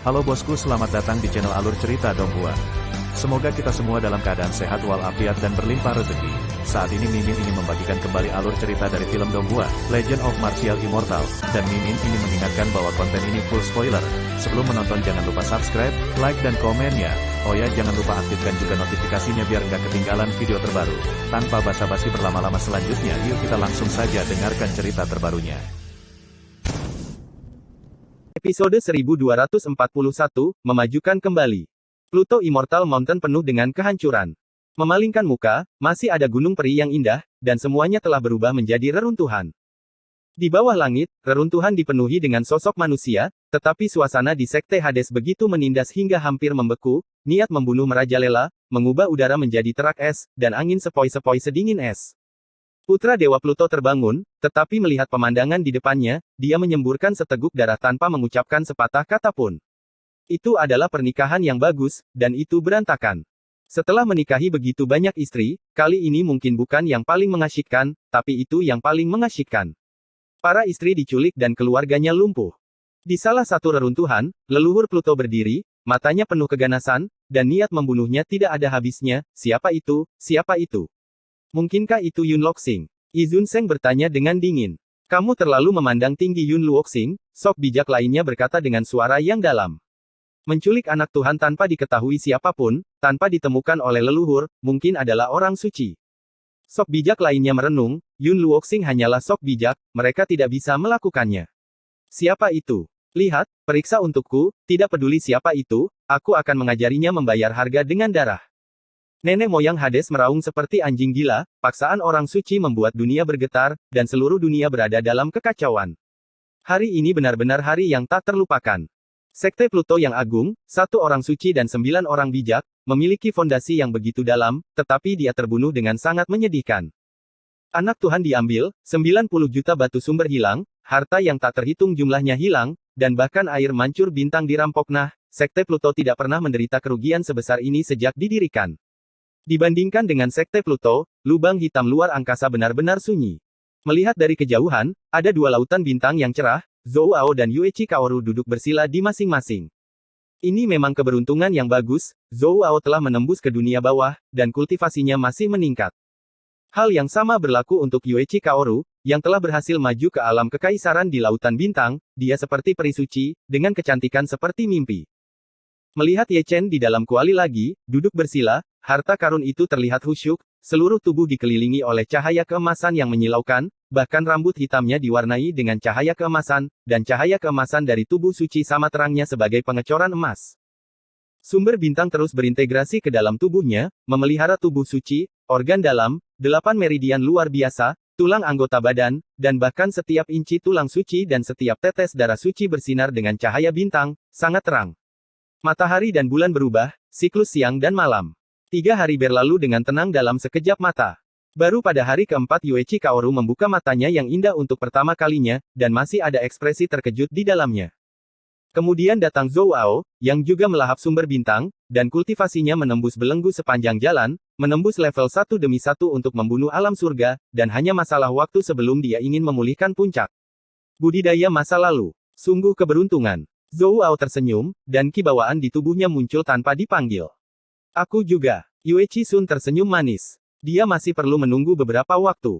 Halo bosku, selamat datang di channel Alur Cerita Donghua. Semoga kita semua dalam keadaan sehat walafiat dan berlimpah rezeki. Saat ini Mimin ingin membagikan kembali alur cerita dari film Donghua, Legend of Martial Immortal, dan Mimin ingin mengingatkan bahwa konten ini full spoiler. Sebelum menonton jangan lupa subscribe, like dan komennya. Oh ya, jangan lupa aktifkan juga notifikasinya biar nggak ketinggalan video terbaru. Tanpa basa-basi berlama-lama selanjutnya, yuk kita langsung saja dengarkan cerita terbarunya. Episode 1241, Memajukan Kembali. Pluto Immortal Mountain penuh dengan kehancuran. Memalingkan muka, masih ada gunung peri yang indah, dan semuanya telah berubah menjadi reruntuhan. Di bawah langit, reruntuhan dipenuhi dengan sosok manusia, tetapi suasana di Sekte Hades begitu menindas hingga hampir membeku, niat membunuh merajalela, mengubah udara menjadi terak es, dan angin sepoi-sepoi sedingin es. Putra Dewa Pluto terbangun, tetapi melihat pemandangan di depannya, dia menyemburkan seteguk darah tanpa mengucapkan sepatah kata pun. Itu adalah pernikahan yang bagus, dan itu berantakan. Setelah menikahi begitu banyak istri, kali ini mungkin bukan yang paling mengasyikkan, tapi itu yang paling mengasyikkan. Para istri diculik dan keluarganya lumpuh. Di salah satu reruntuhan, leluhur Pluto berdiri, matanya penuh keganasan, dan niat membunuhnya tidak ada habisnya. Siapa itu? Siapa itu? Mungkinkah itu Yun Loxing? Izun Seng bertanya dengan dingin. Kamu terlalu memandang tinggi Yun Luoxing, sok bijak lainnya berkata dengan suara yang dalam. Menculik anak Tuhan tanpa diketahui siapapun, tanpa ditemukan oleh leluhur, mungkin adalah orang suci. Sok bijak lainnya merenung, Yun Luoxing hanyalah sok bijak, mereka tidak bisa melakukannya. Siapa itu? Lihat, periksa untukku, tidak peduli siapa itu, aku akan mengajarinya membayar harga dengan darah. Nenek moyang Hades meraung seperti anjing gila, paksaan orang suci membuat dunia bergetar, dan seluruh dunia berada dalam kekacauan. Hari ini benar-benar hari yang tak terlupakan. Sekte Pluto yang agung, 1 orang suci dan 9 orang bijak, memiliki fondasi yang begitu dalam, tetapi dia terbunuh dengan sangat menyedihkan. Anak Tuhan diambil, 90 juta batu sumber hilang, harta yang tak terhitung jumlahnya hilang, dan bahkan air mancur bintang dirampok. Nah, Sekte Pluto tidak pernah menderita kerugian sebesar ini sejak didirikan. Dibandingkan dengan Sekte Pluto, lubang hitam luar angkasa benar-benar sunyi. Melihat dari kejauhan, ada 2 lautan bintang yang cerah, Zhou Ao dan Yuechi Kaoru duduk bersila di masing-masing. Ini memang keberuntungan yang bagus, Zhou Ao telah menembus ke dunia bawah, dan kultivasinya masih meningkat. Hal yang sama berlaku untuk Yuechi Kaoru, yang telah berhasil maju ke alam kekaisaran di lautan bintang, dia seperti peri suci, dengan kecantikan seperti mimpi. Melihat Ye Chen di dalam kuali lagi, duduk bersila, harta karun itu terlihat khusyuk, seluruh tubuh dikelilingi oleh cahaya keemasan yang menyilaukan, bahkan rambut hitamnya diwarnai dengan cahaya keemasan, dan cahaya keemasan dari tubuh suci sama terangnya sebagai pengecoran emas. Sumber bintang terus berintegrasi ke dalam tubuhnya, memelihara tubuh suci, organ dalam, 8 meridian luar biasa, tulang anggota badan, dan bahkan setiap inci tulang suci dan setiap tetes darah suci bersinar dengan cahaya bintang, sangat terang. Matahari dan bulan berubah, siklus siang dan malam. 3 hari berlalu dengan tenang dalam sekejap mata. Baru pada hari keempat Yuechi Kaoru membuka matanya yang indah untuk pertama kalinya, dan masih ada ekspresi terkejut di dalamnya. Kemudian datang Zhou Ao, yang juga melahap sumber bintang, dan kultivasinya menembus belenggu sepanjang jalan, menembus level 1 demi 1 untuk membunuh alam surga, dan hanya masalah waktu sebelum dia ingin memulihkan puncak budidaya masa lalu. Sungguh keberuntungan. Zhou Ao tersenyum, dan kibawaan di tubuhnya muncul tanpa dipanggil. Aku juga. Yuechi Sun tersenyum manis. Dia masih perlu menunggu beberapa waktu.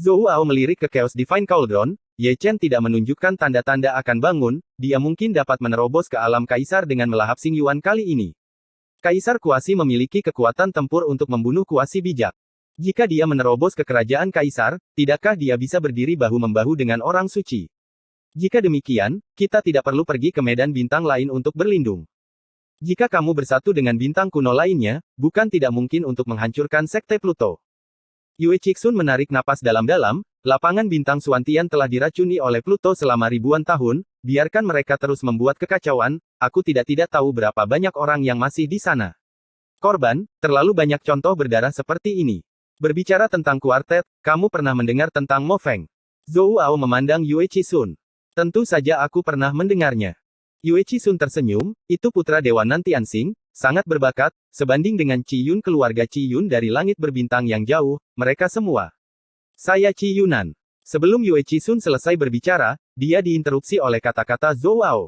Zhou Ao melirik ke Chaos Divine Cauldron, Ye Chen tidak menunjukkan tanda-tanda akan bangun, dia mungkin dapat menerobos ke alam kaisar dengan melahap Xing Yuan kali ini. Kaisar Kuasi memiliki kekuatan tempur untuk membunuh Kuasi bijak. Jika dia menerobos ke kerajaan kaisar, tidakkah dia bisa berdiri bahu-membahu dengan orang suci? Jika demikian, kita tidak perlu pergi ke medan bintang lain untuk berlindung. Jika kamu bersatu dengan bintang kuno lainnya, bukan tidak mungkin untuk menghancurkan Sekte Pluto. Yuechi Sun menarik napas dalam-dalam, lapangan bintang Suantian telah diracuni oleh Pluto selama ribuan tahun, biarkan mereka terus membuat kekacauan, aku tidak tahu berapa banyak orang yang masih di sana. Korban, terlalu banyak contoh berdarah seperti ini. Berbicara tentang kuartet, kamu pernah mendengar tentang Mo Feng? Zhou Ao memandang Yuechi Sun. Tentu saja aku pernah mendengarnya. Yuechi Sun tersenyum, itu putra Dewa Nantiansing, sangat berbakat, sebanding dengan Qi Yun keluarga Qi Yun dari langit berbintang yang jauh, mereka semua. Saya Qi Yunan. Sebelum Yuechi Sun selesai berbicara, dia diinterupsi oleh kata-kata Zhou Ao.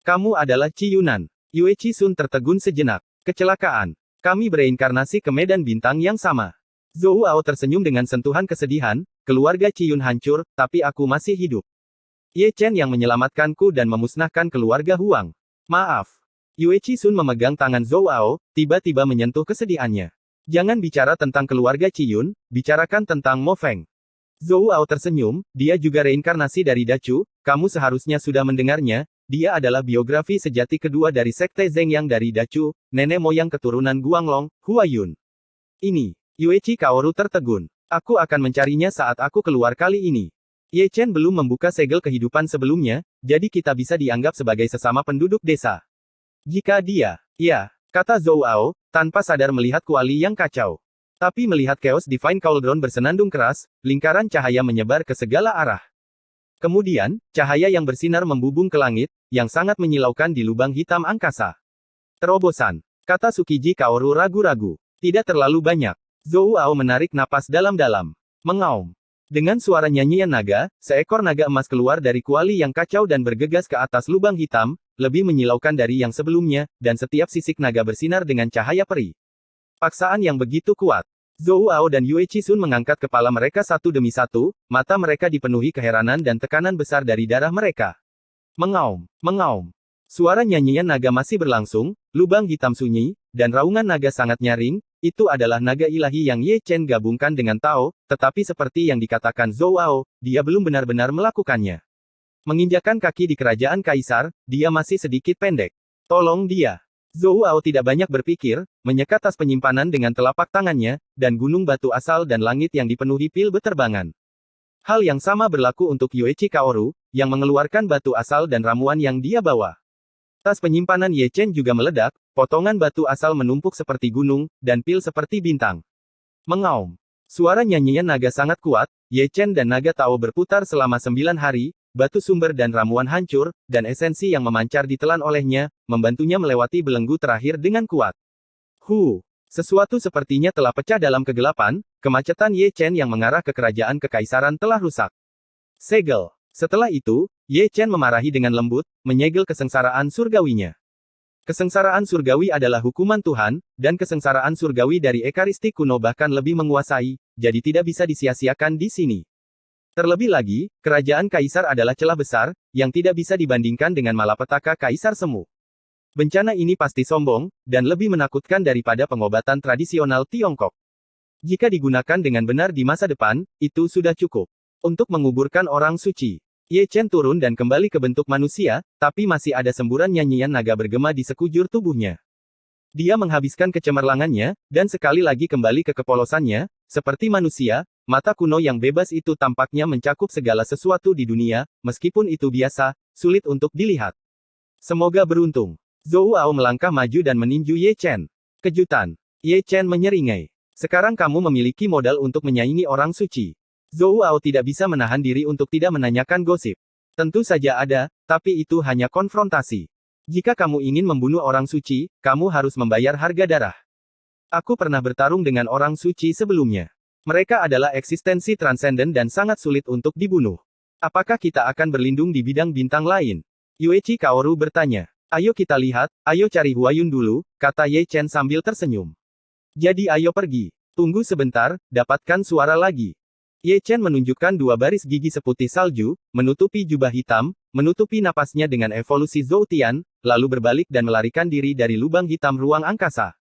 Kamu adalah Qi Yunan. Yue Sun tertegun sejenak. Kecelakaan. Kami bereinkarnasi ke medan bintang yang sama. Zhou Ao tersenyum dengan sentuhan kesedihan, keluarga Qi Yun hancur, tapi aku masih hidup. Ye Chen yang menyelamatkanku dan memusnahkan keluarga Huang. Maaf. Yue Sun memegang tangan Zhou Ao, tiba-tiba menyentuh kesedihannya. Jangan bicara tentang keluarga Qi Yun, bicarakan tentang Mo Feng. Zhou Ao tersenyum, dia juga reinkarnasi dari Dacu, kamu seharusnya sudah mendengarnya, dia adalah biografi sejati kedua dari Sekte Zheng yang dari Dacu, nenek moyang keturunan Guanglong, Huayun. Ini. Yue Kaoru tertegun. Aku akan mencarinya saat aku keluar kali ini. Ye Chen belum membuka segel kehidupan sebelumnya, jadi kita bisa dianggap sebagai sesama penduduk desa. Jika dia, ya, kata Zhou Ao, tanpa sadar melihat kuali yang kacau. Tapi melihat Chaos Divine Cauldron bersenandung keras, lingkaran cahaya menyebar ke segala arah. Kemudian, cahaya yang bersinar membubung ke langit, yang sangat menyilaukan di lubang hitam angkasa. Terobosan, kata Tsukiji Kaoru ragu-ragu. Tidak terlalu banyak. Zhou Ao menarik napas dalam-dalam. Mengaum. Dengan suara nyanyian naga, seekor naga emas keluar dari kuali yang kacau dan bergegas ke atas lubang hitam, lebih menyilaukan dari yang sebelumnya, dan setiap sisik naga bersinar dengan cahaya peri. Paksaan yang begitu kuat. Zhou Ao dan Yue Sun mengangkat kepala mereka satu demi satu, mata mereka dipenuhi keheranan dan tekanan besar dari darah mereka. Mengaum, mengaum. Suara nyanyian naga masih berlangsung, lubang hitam sunyi, dan raungan naga sangat nyaring. Itu adalah naga ilahi yang Ye Chen gabungkan dengan Tao, tetapi seperti yang dikatakan Zhou Ao, dia belum benar-benar melakukannya. Menginjakan kaki di kerajaan kaisar, dia masih sedikit pendek. Tolong dia. Zhou Ao tidak banyak berpikir, menyekat tas penyimpanan dengan telapak tangannya, dan gunung batu asal dan langit yang dipenuhi pil beterbangan. Hal yang sama berlaku untuk Yue Kaoru, yang mengeluarkan batu asal dan ramuan yang dia bawa. Tas penyimpanan Ye Chen juga meledak, potongan batu asal menumpuk seperti gunung, dan pil seperti bintang. Mengaum. Suara nyanyian naga sangat kuat, Ye Chen dan naga Tao berputar selama 9 hari, batu sumber dan ramuan hancur, dan esensi yang memancar ditelan olehnya, membantunya melewati belenggu terakhir dengan kuat. Sesuatu sepertinya telah pecah dalam kegelapan, kemacetan Ye Chen yang mengarah ke kerajaan kekaisaran telah rusak. Segel. Setelah itu, Ye Chen memarahi dengan lembut, menyegel kesengsaraan surgawinya. Kesengsaraan surgawi adalah hukuman Tuhan, dan kesengsaraan surgawi dari Ekaristi kuno bahkan lebih menguasai, jadi tidak bisa disia-siakan di sini. Terlebih lagi, kerajaan kaisar adalah celah besar, yang tidak bisa dibandingkan dengan malapetaka kaisar semu. Bencana ini pasti sombong, dan lebih menakutkan daripada pengobatan tradisional Tiongkok. Jika digunakan dengan benar di masa depan, itu sudah cukup. Untuk menguburkan orang suci. Ye Chen turun dan kembali ke bentuk manusia, tapi masih ada semburan nyanyian naga bergema di sekujur tubuhnya. Dia menghabiskan kecemerlangannya, dan sekali lagi kembali ke kepolosannya, seperti manusia, mata kuno yang bebas itu tampaknya mencakup segala sesuatu di dunia, meskipun itu biasa, sulit untuk dilihat. Semoga beruntung. Zhou Ao melangkah maju dan meninju Ye Chen. Kejutan. Ye Chen menyeringai. Sekarang kamu memiliki modal untuk menyaingi orang suci. Zhou Ao tidak bisa menahan diri untuk tidak menanyakan gosip. Tentu saja ada, tapi itu hanya konfrontasi. Jika kamu ingin membunuh orang suci, kamu harus membayar harga darah. Aku pernah bertarung dengan orang suci sebelumnya. Mereka adalah eksistensi transenden dan sangat sulit untuk dibunuh. Apakah kita akan berlindung di bidang bintang lain? Yue Kaoru bertanya. Ayo kita lihat, ayo cari Huayun dulu, kata Ye Chen sambil tersenyum. Jadi ayo pergi. Tunggu sebentar, dapatkan suara lagi. Ye Chen menunjukkan 2 baris gigi seputih salju, menutupi jubah hitam, menutupi napasnya dengan evolusi Zhou Tian, lalu berbalik dan melarikan diri dari lubang hitam ruang angkasa.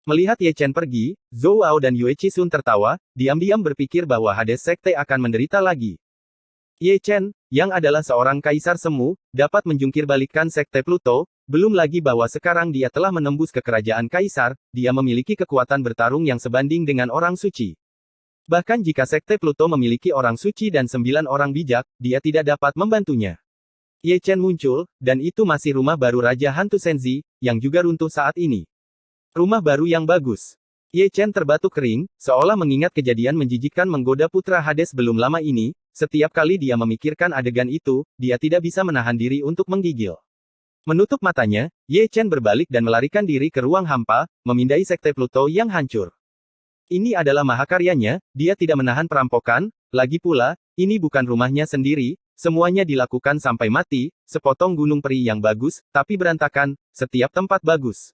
Melihat Ye Chen pergi, Zhou Ao dan Yue Sun tertawa, diam-diam berpikir bahwa Hades Sekte akan menderita lagi. Ye Chen, yang adalah seorang kaisar semu, dapat menjungkir balikkan Sekte Pluto, belum lagi bahwa sekarang dia telah menembus ke kerajaan kaisar, dia memiliki kekuatan bertarung yang sebanding dengan orang suci. Bahkan jika Sekte Pluto memiliki orang suci dan 9 orang bijak, dia tidak dapat membantunya. Ye Chen muncul, dan itu masih rumah baru Raja Hantu Senzi, yang juga runtuh saat ini. Rumah baru yang bagus. Ye Chen terbatuk kering, seolah mengingat kejadian menjijikkan menggoda putra Hades belum lama ini, setiap kali dia memikirkan adegan itu, dia tidak bisa menahan diri untuk menggigil. Menutup matanya, Ye Chen berbalik dan melarikan diri ke ruang hampa, memindai Sekte Pluto yang hancur. Ini adalah mahakaryanya, dia tidak menahan perampokan, lagi pula, ini bukan rumahnya sendiri, Semuanya dilakukan sampai mati, sepotong gunung peri yang bagus, tapi berantakan, setiap tempat bagus.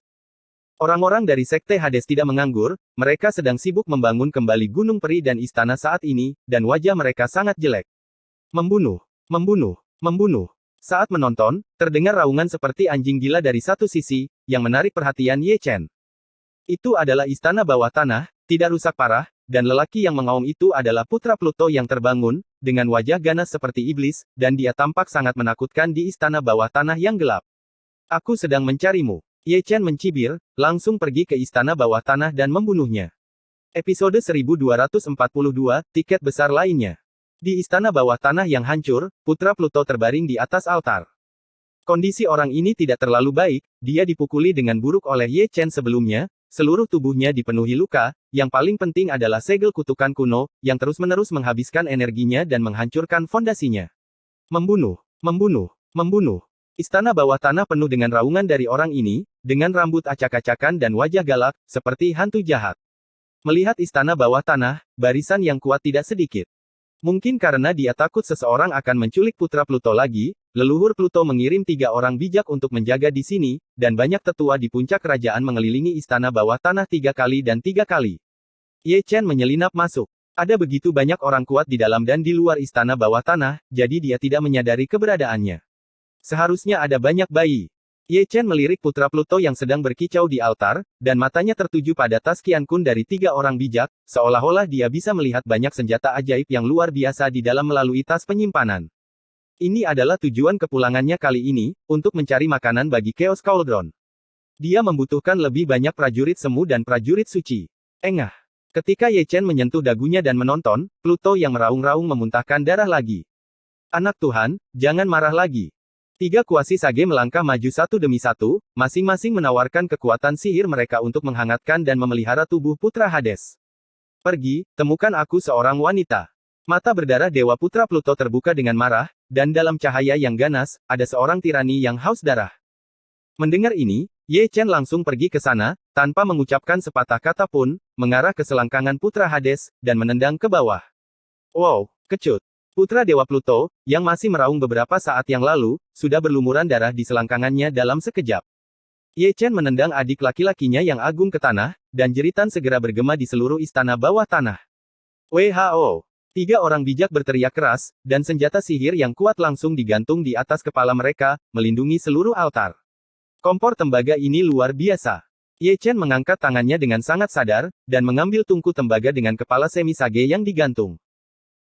Orang-orang dari Sekte Hades tidak menganggur, mereka sedang sibuk membangun kembali gunung peri dan istana saat ini, dan wajah mereka sangat jelek. Membunuh, membunuh, membunuh. Saat menonton, terdengar raungan seperti anjing gila dari satu sisi, yang menarik perhatian Ye Chen. Itu adalah istana bawah tanah, tidak rusak parah, dan lelaki yang mengaum itu adalah putra Pluto yang terbangun, dengan wajah ganas seperti iblis, dan dia tampak sangat menakutkan di istana bawah tanah yang gelap. Aku sedang mencarimu. Ye Chen mencibir, langsung pergi ke istana bawah tanah dan membunuhnya. Episode 1242, tiket besar lainnya. Di istana bawah tanah yang hancur, putra Pluto terbaring di atas altar. Kondisi orang ini tidak terlalu baik, dia dipukuli dengan buruk oleh Ye Chen sebelumnya, seluruh tubuhnya dipenuhi luka, yang paling penting adalah segel kutukan kuno, yang terus-menerus menghabiskan energinya dan menghancurkan fondasinya. Membunuh, membunuh, membunuh. Istana bawah tanah penuh dengan raungan dari orang ini, dengan rambut acak-acakan dan wajah galak, seperti hantu jahat. Melihat istana bawah tanah, barisan yang kuat tidak sedikit. Mungkin karena dia takut seseorang akan menculik putra Pluto lagi, leluhur Pluto mengirim 3 orang bijak untuk menjaga di sini, dan banyak tetua di puncak kerajaan mengelilingi istana bawah tanah 3 kali dan 3 kali. Ye Chen menyelinap masuk. Ada begitu banyak orang kuat di dalam dan di luar istana bawah tanah, jadi dia tidak menyadari keberadaannya. Seharusnya ada banyak bayi. Ye Chen melirik putra Pluto yang sedang berkicau di altar, dan matanya tertuju pada tas Qian Kun dari 3 orang bijak, seolah-olah dia bisa melihat banyak senjata ajaib yang luar biasa di dalam melalui tas penyimpanan. Ini adalah tujuan kepulangannya kali ini, untuk mencari makanan bagi Chaos Cauldron. Dia membutuhkan lebih banyak prajurit semu dan prajurit suci. Engah. Ketika Ye Chen menyentuh dagunya dan menonton, Pluto yang meraung-raung memuntahkan darah lagi. Anak Tuhan, jangan marah lagi. 3 kuasi sage melangkah maju satu demi satu, masing-masing menawarkan kekuatan sihir mereka untuk menghangatkan dan memelihara tubuh putra Hades. Pergi, temukan aku seorang wanita. Mata berdarah Dewa Putra Pluto terbuka dengan marah, dan dalam cahaya yang ganas, ada seorang tirani yang haus darah. Mendengar ini, Ye Chen langsung pergi ke sana, tanpa mengucapkan sepatah kata pun, mengarah ke selangkangan putra Hades, dan menendang ke bawah. Wow, kecut. Putra Dewa Pluto, yang masih meraung beberapa saat yang lalu, sudah berlumuran darah di selangkangannya dalam sekejap. Ye Chen menendang adik laki-lakinya yang agung ke tanah, dan jeritan segera bergema di seluruh istana bawah tanah. WHO! 3 orang bijak berteriak keras, dan senjata sihir yang kuat langsung digantung di atas kepala mereka, melindungi seluruh altar. Kompor tembaga ini luar biasa. Ye Chen mengangkat tangannya dengan sangat sadar, dan mengambil tungku tembaga dengan kepala semi-sage yang digantung.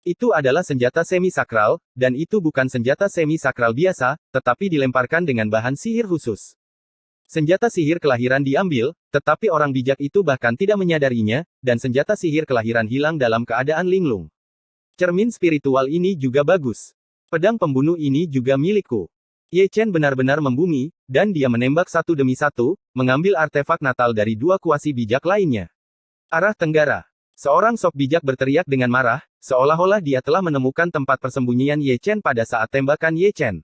Itu adalah senjata semi-sakral, dan itu bukan senjata semi-sakral biasa, tetapi dilemparkan dengan bahan sihir khusus. Senjata sihir kelahiran diambil, tetapi orang bijak itu bahkan tidak menyadarinya, dan senjata sihir kelahiran hilang dalam keadaan linglung. Cermin spiritual ini juga bagus. Pedang pembunuh ini juga milikku. Ye Chen benar-benar membumi, dan dia menembak satu demi satu, mengambil artefak natal dari 2 kuasi bijak lainnya. Arah tenggara. Seorang sok bijak berteriak dengan marah, seolah-olah dia telah menemukan tempat persembunyian Ye Chen pada saat tembakan Ye Chen.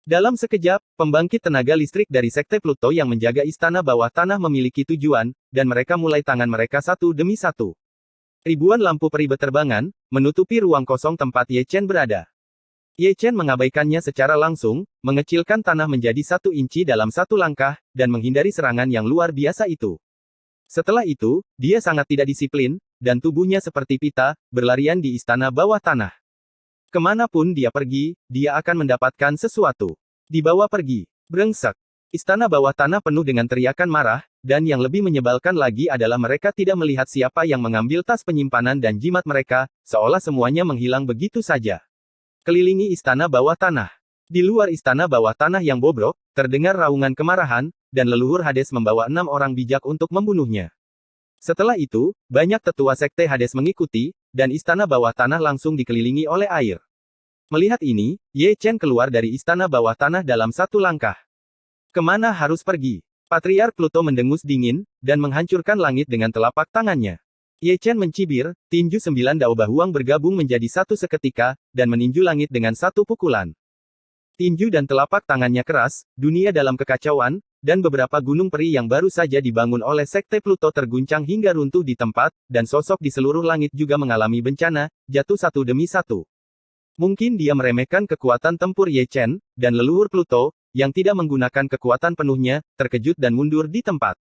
Dalam sekejap, pembangkit tenaga listrik dari Sekte Pluto yang menjaga istana bawah tanah memiliki tujuan, dan mereka mulai tangan mereka satu demi satu. Ribuan lampu peri berterbangan, menutupi ruang kosong tempat Ye Chen berada. Ye Chen mengabaikannya secara langsung, mengecilkan tanah menjadi 1 inci dalam 1 langkah, dan menghindari serangan yang luar biasa itu. Setelah itu, dia sangat tidak disiplin, dan tubuhnya seperti pita, berlarian di istana bawah tanah. Kemanapun dia pergi, dia akan mendapatkan sesuatu. Dibawa pergi. Brengsek. Istana bawah tanah penuh dengan teriakan marah, dan yang lebih menyebalkan lagi adalah mereka tidak melihat siapa yang mengambil tas penyimpanan dan jimat mereka, seolah semuanya menghilang begitu saja. Kelilingi istana bawah tanah. Di luar istana bawah tanah yang bobrok, terdengar raungan kemarahan, dan leluhur Hades membawa 6 orang bijak untuk membunuhnya. Setelah itu, banyak tetua Sekte Hades mengikuti, dan istana bawah tanah langsung dikelilingi oleh air. Melihat ini, Ye Chen keluar dari istana bawah tanah dalam 1 langkah. Kemana harus pergi? Patriark Pluto mendengus dingin, dan menghancurkan langit dengan telapak tangannya. Ye Chen mencibir, tinju 9 dao bahuang bergabung menjadi satu seketika, dan meninju langit dengan 1 pukulan. Tinju dan telapak tangannya keras, dunia dalam kekacauan, dan beberapa gunung peri yang baru saja dibangun oleh Sekte Pluto terguncang hingga runtuh di tempat, dan sosok di seluruh langit juga mengalami bencana, jatuh satu demi satu. Mungkin dia meremehkan kekuatan tempur Ye Chen, dan leluhur Pluto, yang tidak menggunakan kekuatan penuhnya, terkejut dan mundur di tempat.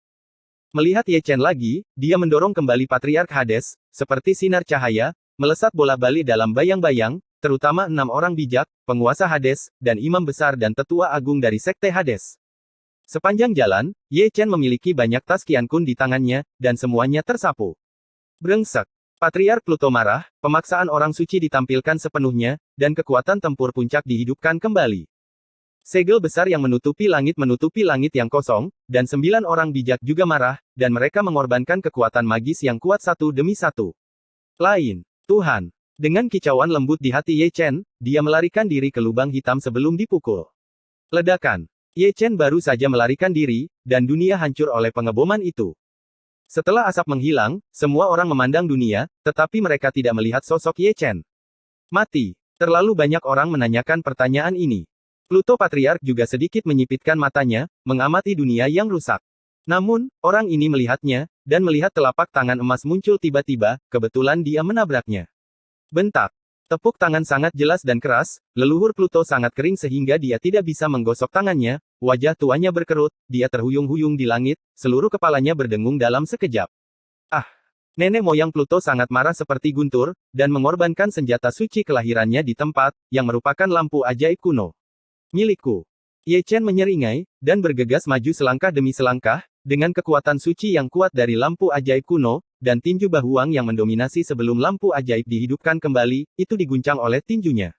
Melihat Ye Chen lagi, dia mendorong kembali Patriark Hades, seperti sinar cahaya, melesat bola-balik dalam bayang-bayang, terutama 6 orang bijak, penguasa Hades, dan imam besar dan tetua agung dari Sekte Hades. Sepanjang jalan, Ye Chen memiliki banyak tas Qiankun di tangannya, dan semuanya tersapu. Brengsek. Patriark Pluto marah, pemaksaan orang suci ditampilkan sepenuhnya, dan kekuatan tempur puncak dihidupkan kembali. Segel besar yang menutupi langit yang kosong, dan 9 orang bijak juga marah, dan mereka mengorbankan kekuatan magis yang kuat satu demi satu. Lain, Tuhan. Dengan kicauan lembut di hati Ye Chen, dia melarikan diri ke lubang hitam sebelum dipukul. Ledakan. Ye Chen baru saja melarikan diri, dan dunia hancur oleh pengeboman itu. Setelah asap menghilang, semua orang memandang dunia, tetapi mereka tidak melihat sosok Ye Chen. Mati. Terlalu banyak orang menanyakan pertanyaan ini. Pluto Patriark juga sedikit menyipitkan matanya, mengamati dunia yang rusak. Namun, orang ini melihatnya, dan melihat telapak tangan emas muncul tiba-tiba, kebetulan dia menabraknya. Bentak. Tepuk tangan sangat jelas dan keras, leluhur Pluto sangat kering sehingga dia tidak bisa menggosok tangannya, wajah tuanya berkerut, dia terhuyung-huyung di langit, seluruh kepalanya berdengung dalam sekejap. Ah! Nenek moyang Pluto sangat marah seperti guntur, dan mengorbankan senjata suci kelahirannya di tempat, yang merupakan lampu ajaib kuno. Milikku. Ye Chen menyeringai, dan bergegas maju selangkah demi selangkah, dengan kekuatan suci yang kuat dari lampu ajaib kuno, dan tinju Bahuang yang mendominasi sebelum lampu ajaib dihidupkan kembali, itu diguncang oleh tinjunya.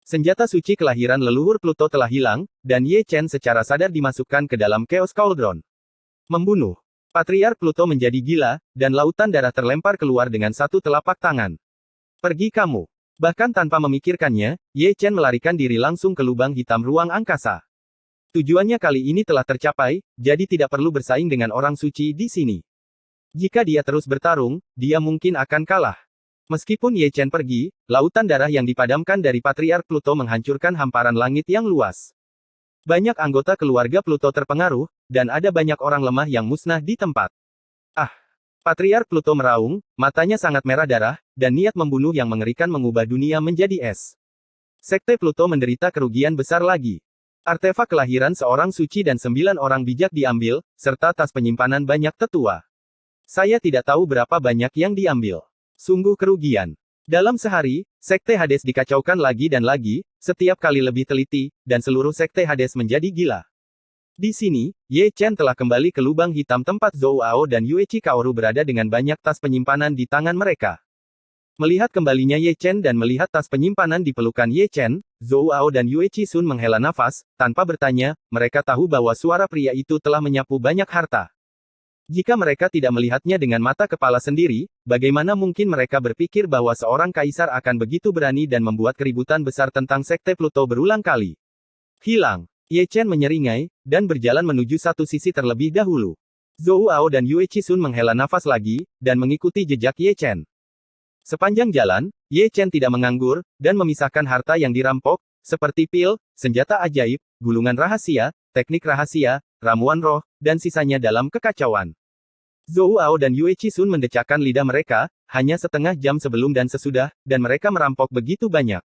Senjata suci kelahiran leluhur Pluto telah hilang, dan Ye Chen secara sadar dimasukkan ke dalam Chaos Cauldron. Membunuh. Patriark Pluto menjadi gila, dan lautan darah terlempar keluar dengan satu telapak tangan. Pergi kamu. Bahkan tanpa memikirkannya, Ye Chen melarikan diri langsung ke lubang hitam ruang angkasa. Tujuannya kali ini telah tercapai, jadi tidak perlu bersaing dengan orang suci di sini. Jika dia terus bertarung, dia mungkin akan kalah. Meskipun Ye Chen pergi, lautan darah yang dipadamkan dari Patriark Pluto menghancurkan hamparan langit yang luas. Banyak anggota keluarga Pluto terpengaruh, dan ada banyak orang lemah yang musnah di tempat. Ah! Patriark Pluto meraung, matanya sangat merah darah, dan niat membunuh yang mengerikan mengubah dunia menjadi es. Sekte Pluto menderita kerugian besar lagi. Artefak kelahiran seorang suci dan 9 orang bijak diambil, serta tas penyimpanan banyak tetua. Saya tidak tahu berapa banyak yang diambil. Sungguh kerugian. Dalam sehari, Sekte Hades dikacaukan lagi dan lagi, setiap kali lebih teliti, dan seluruh Sekte Hades menjadi gila. Di sini, Ye Chen telah kembali ke lubang hitam tempat Zhou Ao dan Yuechi Kaoru berada dengan banyak tas penyimpanan di tangan mereka. Melihat kembalinya Ye Chen dan melihat tas penyimpanan di pelukan Ye Chen, Zhou Ao dan Yuechi Sun menghela nafas, tanpa bertanya, mereka tahu bahwa suara pria itu telah menyapu banyak harta. Jika mereka tidak melihatnya dengan mata kepala sendiri, bagaimana mungkin mereka berpikir bahwa seorang kaisar akan begitu berani dan membuat keributan besar tentang Sekte Pluto berulang kali? Hilang. Ye Chen menyeringai, dan berjalan menuju satu sisi terlebih dahulu. Zhou Ao dan Yuechi Sun menghela nafas lagi, dan mengikuti jejak Ye Chen. Sepanjang jalan, Ye Chen tidak menganggur, dan memisahkan harta yang dirampok, seperti pil, senjata ajaib, gulungan rahasia, teknik rahasia, ramuan roh, dan sisanya dalam kekacauan. Zhou Ao dan Yuechi Sun mendecakkan lidah mereka, hanya setengah jam sebelum dan sesudah, dan mereka merampok begitu banyak.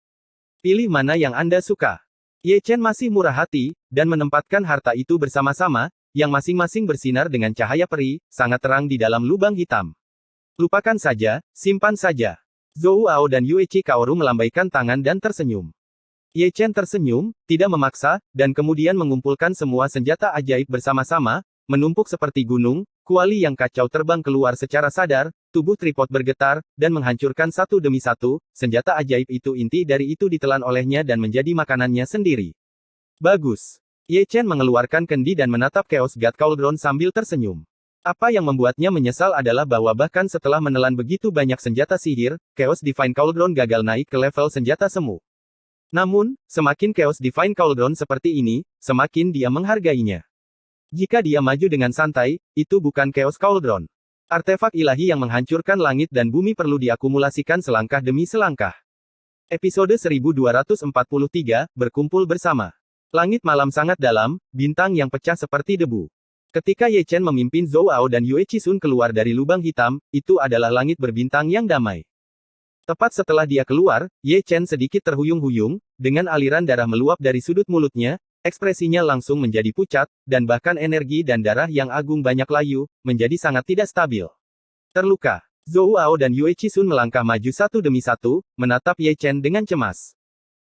Pilih mana yang Anda suka. Ye Chen masih murah hati, dan menempatkan harta itu bersama-sama, yang masing-masing bersinar dengan cahaya peri, sangat terang di dalam lubang hitam. Lupakan saja, simpan saja. Zhou Ao dan Yuechi Kaoru melambaikan tangan dan tersenyum. Ye Chen tersenyum, tidak memaksa, dan kemudian mengumpulkan semua senjata ajaib bersama-sama, menumpuk seperti gunung, kuali yang kacau terbang keluar secara sadar, tubuh tripod bergetar, dan menghancurkan satu demi satu, senjata ajaib itu inti dari itu ditelan olehnya dan menjadi makanannya sendiri. Bagus. Ye Chen mengeluarkan kendi dan menatap Chaos God Cauldron sambil tersenyum. Apa yang membuatnya menyesal adalah bahwa bahkan setelah menelan begitu banyak senjata sihir, Chaos Divine Cauldron gagal naik ke level senjata semu. Namun, semakin Chaos Divine Cauldron seperti ini, semakin dia menghargainya. Jika dia maju dengan santai, itu bukan Chaos Cauldron. Artefak ilahi yang menghancurkan langit dan bumi perlu diakumulasikan selangkah demi selangkah. Episode 1243, Berkumpul Bersama. Langit malam sangat dalam, bintang yang pecah seperti debu. Ketika Ye Chen memimpin Zhou Ao dan Yuechi Sun keluar dari lubang hitam, itu adalah langit berbintang yang damai. Tepat setelah dia keluar, Ye Chen sedikit terhuyung-huyung, dengan aliran darah meluap dari sudut mulutnya, ekspresinya langsung menjadi pucat, dan bahkan energi dan darah yang agung banyak layu, menjadi sangat tidak stabil. Terluka. Zhou Ao dan Yue Chisun melangkah maju satu demi satu, menatap Ye Chen dengan cemas.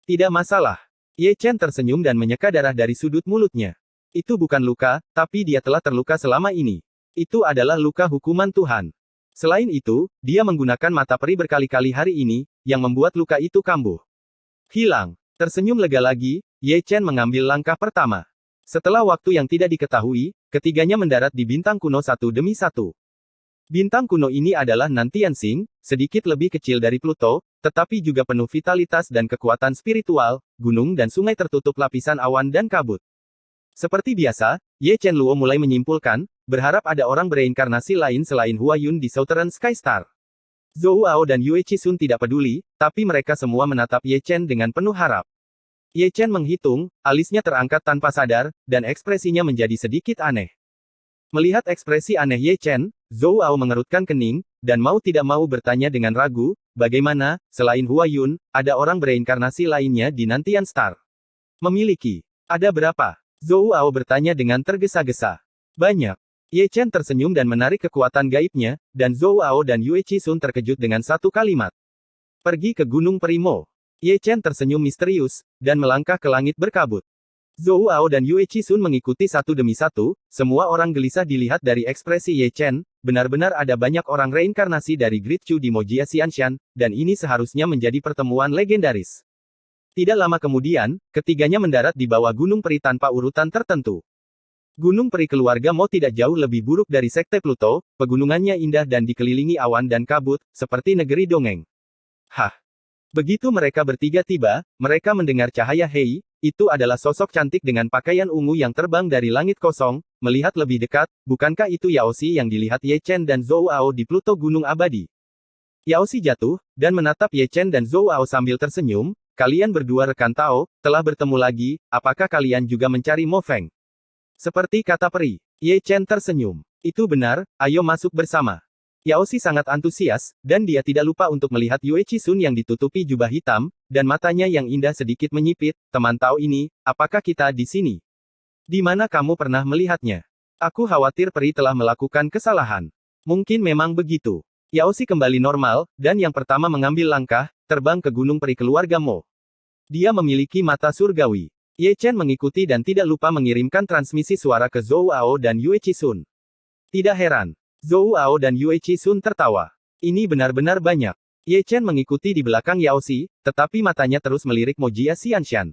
Tidak masalah. Ye Chen tersenyum dan menyeka darah dari sudut mulutnya. Itu bukan luka, tapi dia telah terluka selama ini. Itu adalah luka hukuman Tuhan. Selain itu, dia menggunakan mata peri berkali-kali hari ini, yang membuat luka itu kambuh. Hilang. Tersenyum lega lagi, Ye Chen mengambil langkah pertama. Setelah waktu yang tidak diketahui, ketiganya mendarat di bintang kuno satu demi satu. Bintang kuno ini adalah Nantianxing, sedikit lebih kecil dari Pluto, tetapi juga penuh vitalitas dan kekuatan spiritual, gunung dan sungai tertutup lapisan awan dan kabut. Seperti biasa, Ye Chen Luo mulai menyimpulkan, berharap ada orang bereinkarnasi lain selain Hua Yun di Southern Sky Star. Zhou Ao dan Yue Chisun tidak peduli, tapi mereka semua menatap Ye Chen dengan penuh harap. Ye Chen menghitung, alisnya terangkat tanpa sadar, dan ekspresinya menjadi sedikit aneh. Melihat ekspresi aneh Ye Chen, Zhou Ao mengerutkan kening, dan mau tidak mau bertanya dengan ragu, bagaimana, selain Hua Yun, ada orang bereinkarnasi lainnya di Nantian Star? Memiliki. Ada berapa? Zhou Ao bertanya dengan tergesa-gesa. Banyak. Ye Chen tersenyum dan menarik kekuatan gaibnya, dan Zhou Ao dan Yue Chisun terkejut dengan satu kalimat. Pergi ke Gunung Primo. Ye Chen tersenyum misterius, dan melangkah ke langit berkabut. Zhou Ao dan Yue Chisun mengikuti satu demi satu, semua orang gelisah dilihat dari ekspresi Ye Chen, benar-benar ada banyak orang reinkarnasi dari Great Chu di Mojia Xianshan, dan ini seharusnya menjadi pertemuan legendaris. Tidak lama kemudian, ketiganya mendarat di bawah Gunung Peri tanpa urutan tertentu. Gunung Peri keluarga Mo tidak jauh lebih buruk dari Sekte Pluto, pegunungannya indah dan dikelilingi awan dan kabut, seperti negeri dongeng. Hah! Begitu mereka bertiga tiba, mereka mendengar cahaya Hei, itu adalah sosok cantik dengan pakaian ungu yang terbang dari langit kosong, melihat lebih dekat, bukankah itu Yaoxi yang dilihat Ye Chen dan Zhou Ao di Pluto Gunung Abadi? Yaoxi jatuh, dan menatap Ye Chen dan Zhou Ao sambil tersenyum, kalian berdua rekan Tao, telah bertemu lagi, apakah kalian juga mencari Mo Feng? Seperti kata peri. Ye Chen tersenyum. Itu benar, ayo masuk bersama. Yaoxi sangat antusias, dan dia tidak lupa untuk melihat Yue Chisun yang ditutupi jubah hitam, dan matanya yang indah sedikit menyipit, teman Tao ini, apakah kita di sini? Di mana kamu pernah melihatnya? Aku khawatir peri telah melakukan kesalahan. Mungkin memang begitu. Yaoxi kembali normal, dan yang pertama mengambil langkah, terbang ke Gunung Peri keluarga Mo. Dia memiliki mata surgawi. Ye Chen mengikuti dan tidak lupa mengirimkan transmisi suara ke Zhou Ao dan Yue Chisun. Tidak heran. Zhou Ao dan Yue Chisun tertawa. Ini benar-benar banyak. Ye Chen mengikuti di belakang Yaoxi, tetapi matanya terus melirik Mojia Xianshan.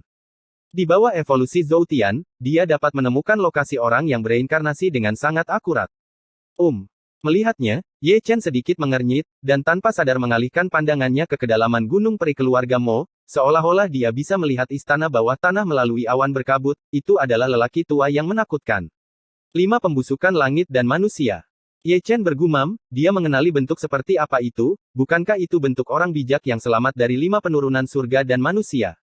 Di bawah evolusi Zhou Tian, dia dapat menemukan lokasi orang yang bereinkarnasi dengan sangat akurat. Melihatnya, Ye Chen sedikit mengernyit, dan tanpa sadar mengalihkan pandangannya ke kedalaman Gunung Peri keluarga Mo, seolah-olah dia bisa melihat istana bawah tanah melalui awan berkabut, itu adalah lelaki tua yang menakutkan. 5 pembusukan langit dan manusia. Ye Chen bergumam, dia mengenali bentuk seperti apa itu, bukankah itu bentuk orang bijak yang selamat dari 5 penurunan surga dan manusia?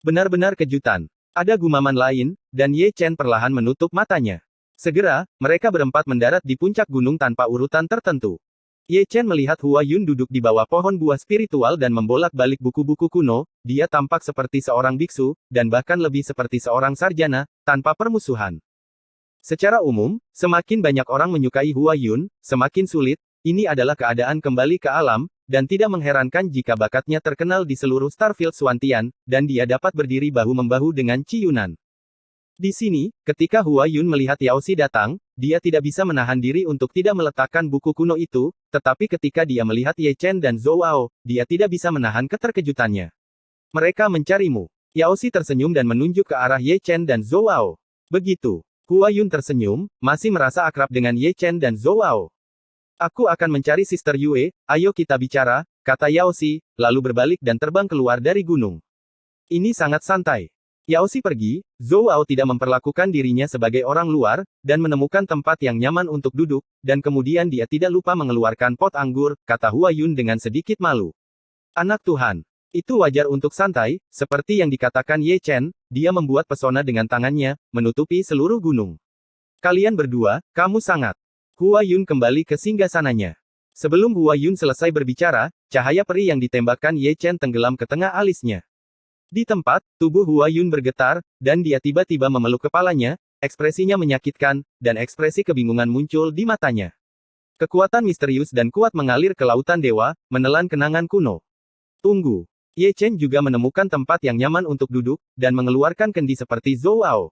Benar-benar kejutan. Ada gumaman lain, dan Ye Chen perlahan menutup matanya. Segera, mereka berempat mendarat di puncak gunung tanpa urutan tertentu. Ye Chen melihat Hua Yun duduk di bawah pohon buah spiritual dan membolak-balik buku-buku kuno, dia tampak seperti seorang biksu, dan bahkan lebih seperti seorang sarjana, tanpa permusuhan. Secara umum, semakin banyak orang menyukai Hua Yun, semakin sulit, ini adalah keadaan kembali ke alam, dan tidak mengherankan jika bakatnya terkenal di seluruh Starfield Swantian, dan dia dapat berdiri bahu-membahu dengan Ci Yunan. Di sini, ketika Hua Yun melihat Yaoxi datang, dia tidak bisa menahan diri untuk tidak meletakkan buku kuno itu, tetapi ketika dia melihat Ye Chen dan Zhou Ao, dia tidak bisa menahan keterkejutannya. Mereka mencarimu. Yaoxi tersenyum dan menunjuk ke arah Ye Chen dan Zhou Ao. Begitu. Hua Yun tersenyum, masih merasa akrab dengan Ye Chen dan Zhou Ao. Aku akan mencari Sister Yue, ayo kita bicara, kata Yaoxi, lalu berbalik dan terbang keluar dari gunung. Ini sangat santai. Yaoxi pergi, Zhou Ao tidak memperlakukan dirinya sebagai orang luar, dan menemukan tempat yang nyaman untuk duduk, dan kemudian dia tidak lupa mengeluarkan pot anggur, kata Hua Yun dengan sedikit malu. Anak Tuhan. Itu wajar untuk santai, seperti yang dikatakan Ye Chen, dia membuat pesona dengan tangannya, menutupi seluruh gunung. Kalian berdua, kamu sangat. Hua Yun kembali ke singgasananya. Sebelum Hua Yun selesai berbicara, cahaya peri yang ditembakkan Ye Chen tenggelam ke tengah alisnya. Di tempat, tubuh Hua Yun bergetar, dan dia tiba-tiba memeluk kepalanya, ekspresinya menyakitkan, dan ekspresi kebingungan muncul di matanya. Kekuatan misterius dan kuat mengalir ke lautan dewa, menelan kenangan kuno. Tunggu. Ye Chen juga menemukan tempat yang nyaman untuk duduk, dan mengeluarkan kendi seperti Zhou Ao.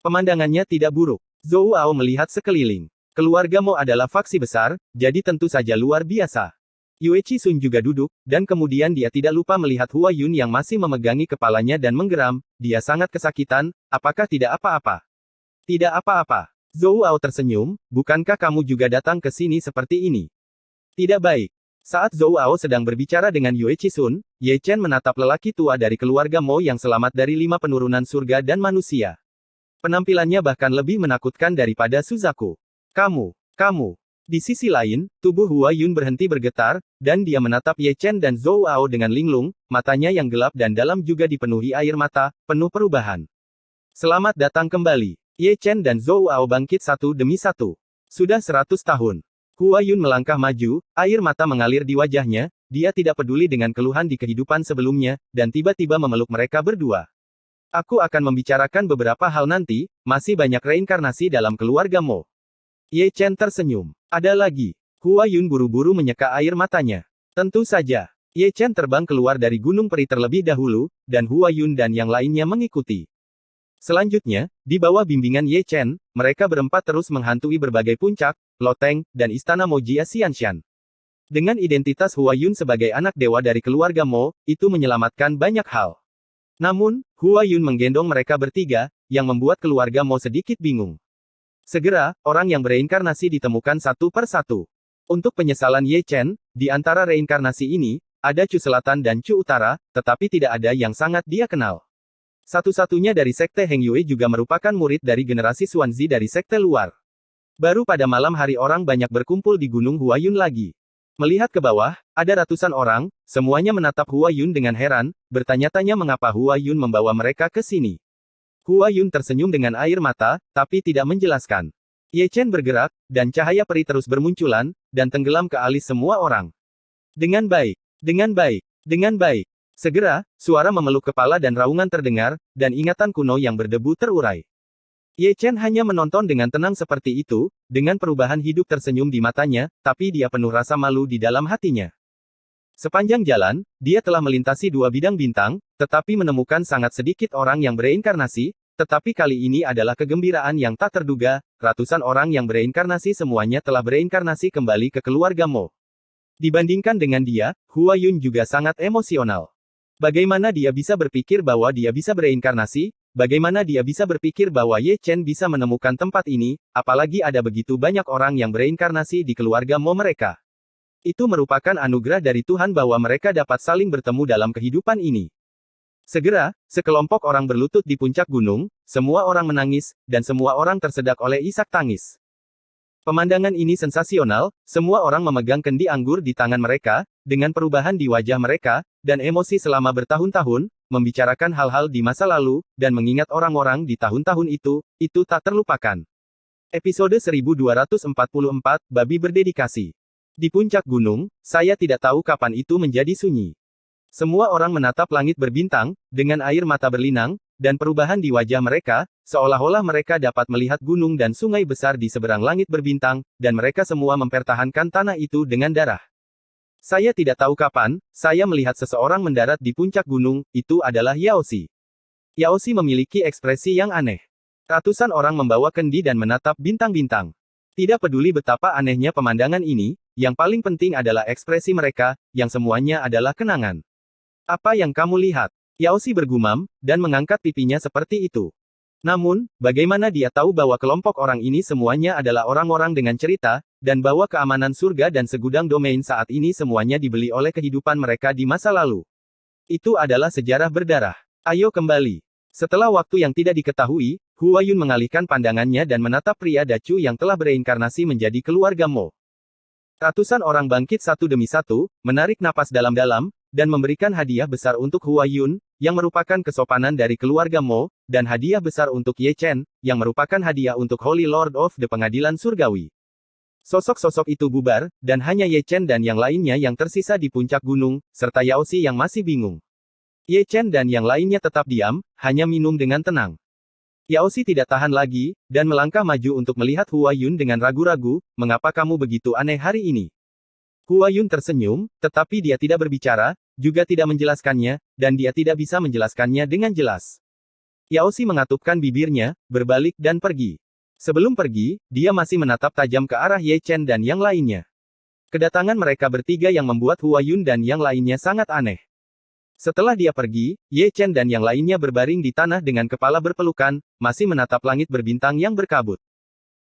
Pemandangannya tidak buruk. Zhou Ao melihat sekeliling. Keluarga Mo adalah faksi besar, jadi tentu saja luar biasa. Yue Sun juga duduk, dan kemudian dia tidak lupa melihat Hua Yun yang masih memegangi kepalanya dan menggeram, dia sangat kesakitan, apakah tidak apa-apa? Tidak apa-apa. Zhou Ao tersenyum, bukankah kamu juga datang ke sini seperti ini? Tidak baik. Saat Zhou Ao sedang berbicara dengan Yue Sun, Ye Chen menatap lelaki tua dari keluarga Mo yang selamat dari 5 penurunan surga dan manusia. Penampilannya bahkan lebih menakutkan daripada Suzaku. Kamu. Di sisi lain, tubuh Hua Yun berhenti bergetar, dan dia menatap Ye Chen dan Zhou Ao dengan linglung, matanya yang gelap dan dalam juga dipenuhi air mata, penuh perubahan. Selamat datang kembali. Ye Chen dan Zhou Ao bangkit satu demi satu. Sudah 100 tahun. Hua Yun melangkah maju, air mata mengalir di wajahnya, dia tidak peduli dengan keluhan di kehidupan sebelumnya, dan tiba-tiba memeluk mereka berdua. Aku akan membicarakan beberapa hal nanti, masih banyak reinkarnasi dalam keluarga Mo. Ye Chen tersenyum. Ada lagi. Hua Yun buru-buru menyeka air matanya. Tentu saja. Ye Chen terbang keluar dari gunung peri terlebih dahulu, dan Hua Yun dan yang lainnya mengikuti. Selanjutnya, di bawah bimbingan Ye Chen, mereka berempat terus menghantui berbagai puncak, loteng, dan istana Mojia Xianshan. Dengan identitas Hua Yun sebagai anak dewa dari keluarga Mo, itu menyelamatkan banyak hal. Namun, Hua Yun menggendong mereka bertiga, yang membuat keluarga Mo sedikit bingung. Segera, orang yang bereinkarnasi ditemukan satu per satu. Untuk penyesalan Ye Chen, di antara reinkarnasi ini, ada Chu Selatan dan Chu Utara, tetapi tidak ada yang sangat dia kenal. Satu-satunya dari Sekte Heng Yue juga merupakan murid dari generasi Xuanzi dari Sekte luar. Baru pada malam hari orang banyak berkumpul di Gunung Huayun lagi. Melihat ke bawah, ada ratusan orang, semuanya menatap Hua Yun dengan heran, bertanya-tanya mengapa Hua Yun membawa mereka ke sini. Hua Yun tersenyum dengan air mata, tapi tidak menjelaskan. Ye Chen bergerak, dan cahaya peri terus bermunculan, dan tenggelam ke alis semua orang. Dengan baik. Segera, suara memeluk kepala dan raungan terdengar, dan ingatan kuno yang berdebu terurai. Ye Chen hanya menonton dengan tenang seperti itu, dengan perubahan hidup tersenyum di matanya, tapi dia penuh rasa malu di dalam hatinya. Sepanjang jalan, dia telah melintasi 2 bidang bintang, tetapi menemukan sangat sedikit orang yang bereinkarnasi, tetapi kali ini adalah kegembiraan yang tak terduga, ratusan orang yang bereinkarnasi semuanya telah bereinkarnasi kembali ke keluarga Mo. Dibandingkan dengan dia, Hua Yun juga sangat emosional. Bagaimana dia bisa berpikir bahwa dia bisa bereinkarnasi? Bagaimana dia bisa berpikir bahwa Ye Chen bisa menemukan tempat ini, apalagi ada begitu banyak orang yang bereinkarnasi di keluarga Mo mereka. Itu merupakan anugerah dari Tuhan bahwa mereka dapat saling bertemu dalam kehidupan ini. Segera, sekelompok orang berlutut di puncak gunung, semua orang menangis, dan semua orang tersedak oleh isak tangis. Pemandangan ini sensasional, semua orang memegang kendi anggur di tangan mereka, dengan perubahan di wajah mereka, dan emosi selama bertahun-tahun, membicarakan hal-hal di masa lalu, dan mengingat orang-orang di tahun-tahun itu tak terlupakan. Episode 1244, Babi Berdedikasi. Di puncak gunung, saya tidak tahu kapan itu menjadi sunyi. Semua orang menatap langit berbintang, dengan air mata berlinang, dan perubahan di wajah mereka, seolah-olah mereka dapat melihat gunung dan sungai besar di seberang langit berbintang, dan mereka semua mempertahankan tanah itu dengan darah. Saya tidak tahu kapan, saya melihat seseorang mendarat di puncak gunung, itu adalah Yaoxi. Yaoxi memiliki ekspresi yang aneh. Ratusan orang membawa kendi dan menatap bintang-bintang. Tidak peduli betapa anehnya pemandangan ini, yang paling penting adalah ekspresi mereka, yang semuanya adalah kenangan. Apa yang kamu lihat? Yaoxi bergumam, dan mengangkat pipinya seperti itu. Namun, bagaimana dia tahu bahwa kelompok orang ini semuanya adalah orang-orang dengan cerita, dan bahwa keamanan surga dan segudang domain saat ini semuanya dibeli oleh kehidupan mereka di masa lalu. Itu adalah sejarah berdarah. Ayo kembali. Setelah waktu yang tidak diketahui, Hua Yun mengalihkan pandangannya dan menatap pria Dacu yang telah bereinkarnasi menjadi keluarga Mo. Ratusan orang bangkit satu demi satu, menarik napas dalam-dalam, dan memberikan hadiah besar untuk Hua Yun, yang merupakan kesopanan dari keluarga Mo, dan hadiah besar untuk Ye Chen, yang merupakan hadiah untuk Holy Lord of the Pengadilan Surgawi. Sosok-sosok itu bubar, dan hanya Ye Chen dan yang lainnya yang tersisa di puncak gunung, serta Yao Xi yang masih bingung. Ye Chen dan yang lainnya tetap diam, hanya minum dengan tenang. Yao Xi tidak tahan lagi, dan melangkah maju untuk melihat Hua Yun dengan ragu-ragu, "Mengapa kamu begitu aneh hari ini?" Hua Yun tersenyum, tetapi dia tidak berbicara, juga tidak menjelaskannya, dan dia tidak bisa menjelaskannya dengan jelas. Yao Xi mengatupkan bibirnya, berbalik dan pergi. Sebelum pergi, dia masih menatap tajam ke arah Ye Chen dan yang lainnya. Kedatangan mereka bertiga yang membuat Hua Yun dan yang lainnya sangat aneh. Setelah dia pergi, Ye Chen dan yang lainnya berbaring di tanah dengan kepala berpelukan, masih menatap langit berbintang yang berkabut.